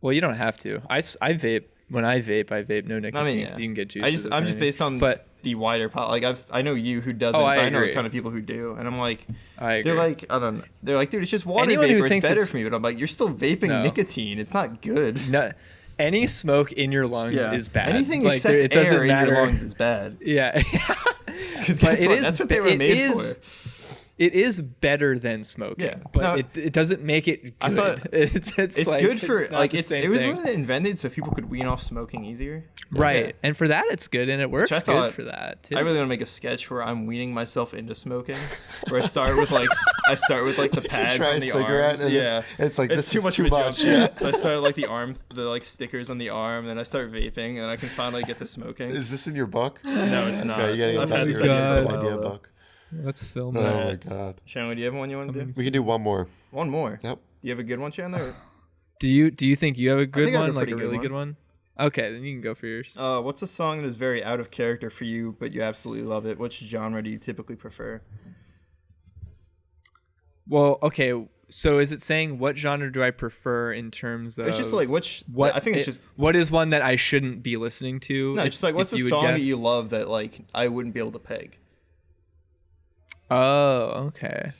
Well, you don't have to. I vape. When I vape no nicotine because you can get juices. I'm just based on the wider like I know you who doesn't, but I know a ton of people who do, and I'm like, they're like, I don't know, they're like, dude, it's just water vapor, it's better for me, but I'm like, you're still vaping nicotine, it's not good. No, any smoke in your lungs is bad. Anything like, except it doesn't air matter. In your lungs is bad. Yeah, because that's what they were made for. It is better than smoking, but it doesn't make it good. I thought it's like, good for like it was really invented so people could wean off smoking easier. Right, and for that it's good, and it works good for that too. I really want to make a sketch where I'm weaning myself into smoking, where I start with like the pads on the arms. And it's like it's too much. Yeah. So I start like the like stickers on the arm, then I start vaping, and I can finally get to smoking. Is this in your book? No, it's not. Okay, I've had this idea for a while. Book. Let's film that. Oh my god. Chandler, do you have one you want to do? We can do one more. One more? Yep. Do you have a good one, Chandler? Do you think you have a good one? Like a really good one? Okay, then you can go for yours. What's a song that is very out of character for you, but you absolutely love it? Which genre do you typically prefer? Well, okay. So is it saying what genre do I prefer in terms of? It's just like what is one that I shouldn't be listening to? No, it's just like what's a song that you love that like I wouldn't be able to peg. Oh, okay.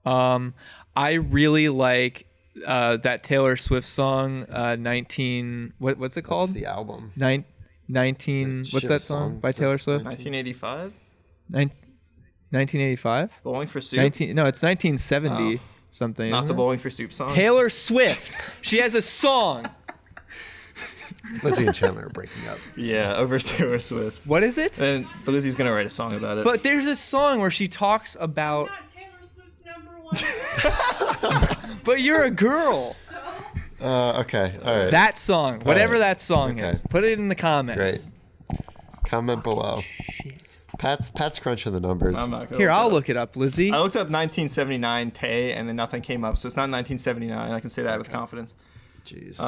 I really like that Taylor Swift song 19 what's it called? What's the album? 19 what's that song by Taylor Swift? 1985? 1985? Bowling for Soup? No, it's 1970 something. Not the Bowling for Soup song. Taylor Swift. She has a song. Lizzie and Chandler are breaking up. Yeah, over Taylor Swift. What is it? And Lizzie's gonna write a song about it. But there's a song where she talks about. Not Taylor Swift's #1. But you're a girl. Okay, all right. That song, whatever that song is, put it in the comments. Great. Comment below. Shit. Pat's crunching the numbers. I'm not gonna Here, I'll look it up, Lizzie. I looked up 1979 Tay, and then nothing came up, so it's not 1979. I can say that with confidence. Jeez.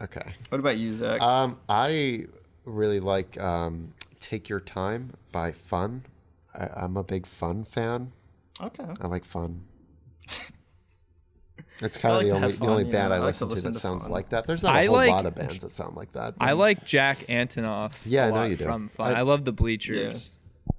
Okay. What about you, Zach? I really like "Take Your Time" by Fun. I'm a big Fun fan. Okay. I like Fun. It's kind of the only band I listen to that sounds like that. There's not a whole lot of bands that sound like that. I like Jack Antonoff. Yeah, I know you do. From Fun. I love the Bleachers. Yeah.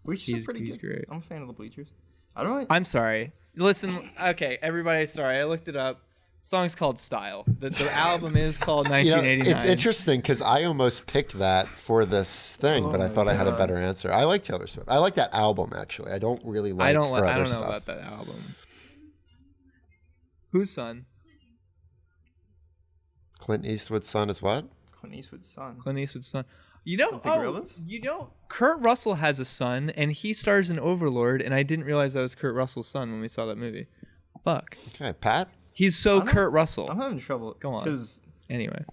Bleachers are pretty good. Great. I'm a fan of the Bleachers. I don't. I'm sorry. Listen, okay, everybody. Sorry, I looked it up. Song's called Style. The album is called 1989. It's interesting because I almost picked that for this thing, but I thought I had a better answer. I like Taylor Swift. I like that album actually. I don't really like her other I don't know stuff. about that album. Whose son? Clint Eastwood's son is what? Clint Eastwood's son. Clint Eastwood's son. You know, The Gorillas? Kurt Russell has a son, and he stars in Overlord, and I didn't realize that was Kurt Russell's son when we saw that movie. Fuck. Okay, Pat? He's so Kurt Russell. I'm having trouble. Go on. Because Anyway.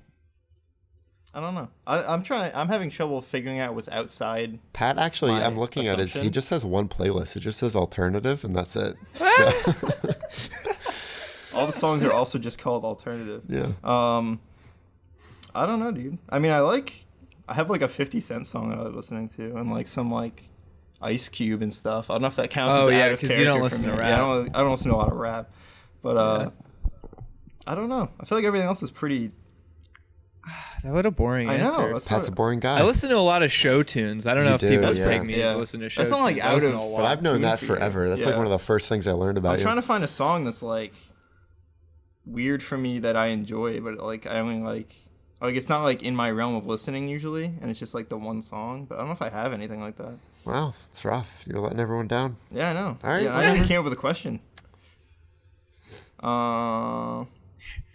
I don't know. I'm having trouble figuring out what's outside. Pat actually, my I'm looking at assumption. he just has one playlist. It just says alternative, and that's it. So, All the songs are also just called alternative. yeah. I don't know, dude. I mean, I have like a 50 Cent song that I was listening to, and like some like Ice Cube and stuff. I don't know if that counts as out of character you don't for listen me. to rap. Yeah, I don't listen to a lot of rap, but I don't know. I feel like everything else is pretty. What a boring I answer. know. Pat's a boring guy. I listen to a lot of show tunes. I don't know if do, people yeah. break me Yeah. to listen to show That's not, tunes. like, I out listen of- to a lot. But I've known that tune for you. forever. That's like Yeah. one of the first things I learned about I'm you. trying to find a song that's like weird for me that I enjoy, but like I only like it's not like in my realm of listening usually, and it's just like the one song. But I don't know if I have anything like that. Wow, it's rough. You're letting everyone down. Yeah, I know. All right, Yeah, I well. even came up with a question.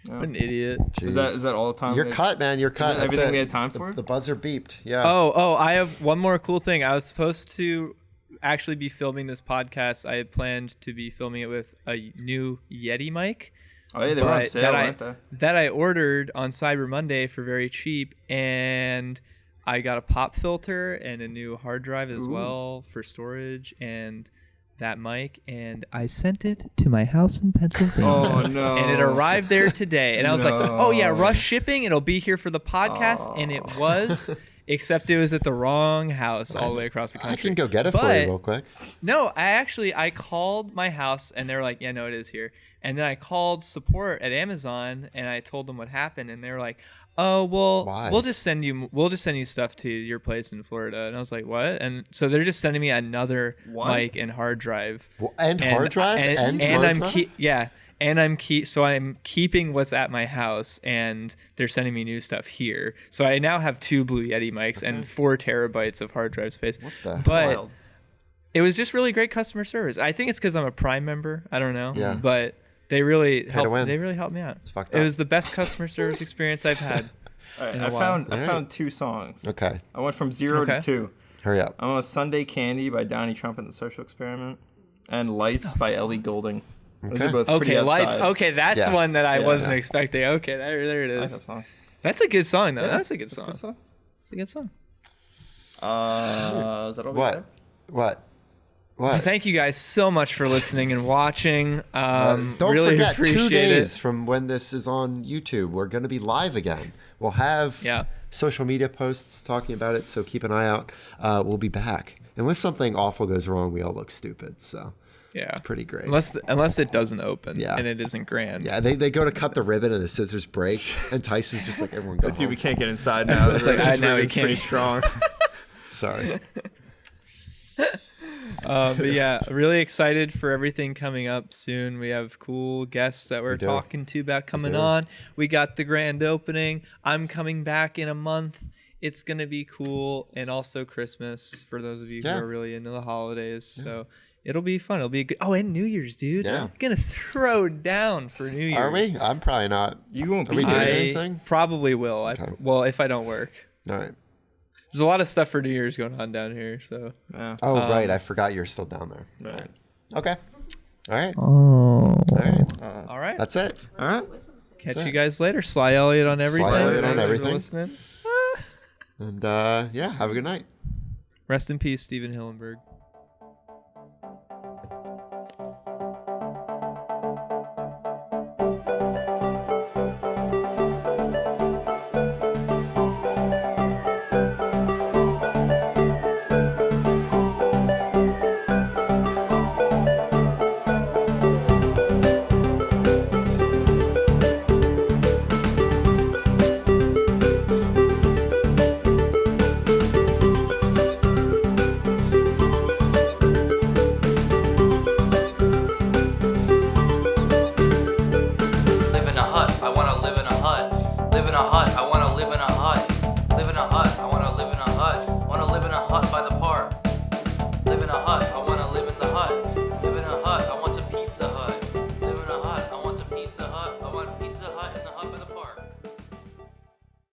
What an idiot. Is that all the time? You're cut, man. You're cut. that That's everything it. we had time for? The buzzer beeped. Yeah. Oh, I have one more cool thing. I was supposed to actually be filming this podcast. I had planned to be filming it with a new Yeti mic. Oh, yeah, they were on but sale, weren't they? that I ordered on Cyber Monday for very cheap, and I got a pop filter and a new hard drive as well for storage and that mic, and I sent it to my house in Pennsylvania. Oh, no. And it arrived there today, and I was like, oh yeah, rush shipping, it'll be here for the podcast, and it was, except it was at the wrong house all the way across the I country. can go get it for you real quick. No, I called my house, and they were like, yeah, no, it is here. And then I called support at Amazon, and I told them what happened, and they were like, oh, well, Why? we'll just send you stuff to your place in Florida. And I was like, what? And so they're just sending me another mic and hard drive. Well, and hard drive and I'm hard drive? so I'm keeping what's at my house, and they're sending me new stuff here. So I now have 2 Blue Yeti mics and 4 terabytes of hard drive space. What the But Wild. it was just really great customer service. I think it's because I'm a Prime member. I don't know. Yeah. But they really to helped. win. They really helped me out. fucked It up. was the best customer service experience I've had. All right, in a I while. found 2 songs. Okay, I went from 0 Okay. to 2. hurry up. I went with Sunday Candy by Donnie Trump and the Social Experiment, and Lights by Ellie Goulding. Those Okay. are both pretty Okay, Lights. outside. Okay, that's Yeah. one that I Yeah. wasn't expecting. Okay, there it I like is. that song. That's a good song, though. Yeah, That's a good that's song. a good song. That's a good song. Is that all we got? What? Thank you guys so much for listening and watching. Don't really forget, appreciate 2 days it. from when this is on YouTube, we're going to be live again. We'll have social media posts talking about it, so keep an eye out. We'll be back. Unless something awful goes wrong, we all look stupid, so Yeah, it's pretty great. Unless it doesn't open Yeah. and it isn't grand. Yeah, they go to cut the ribbon and the scissors break, and Tyson's just like, everyone go Dude, we home. can't get inside now. It's like, now we it's can't. pretty strong. Sorry. But yeah, really excited for everything coming up soon. We have cool guests that we're do. talking to about coming do. on. We got the grand opening. I'm coming back in a month. It's gonna be cool, and also Christmas for those of you Yeah. who are really into the holidays. So it'll be fun. It'll be good. Oh, and New Year's, dude. Yeah. I'm gonna throw down for New Year's. Are we? I'm probably not. You won't Are be we doing here. anything? Probably will. Okay. Well, if I don't work. All right. There's a lot of stuff for New Year's going on down here. So. Yeah. Oh, right. I forgot you're still down there. Right. Okay. All right. Oh. All right. All right. That's it. All right. Catch That's you it. guys later. Sly Elliott on everything. Elliott on Thanks for everything. listening. And yeah, have a good night. Rest in peace, Stephen Hillenburg. Bye.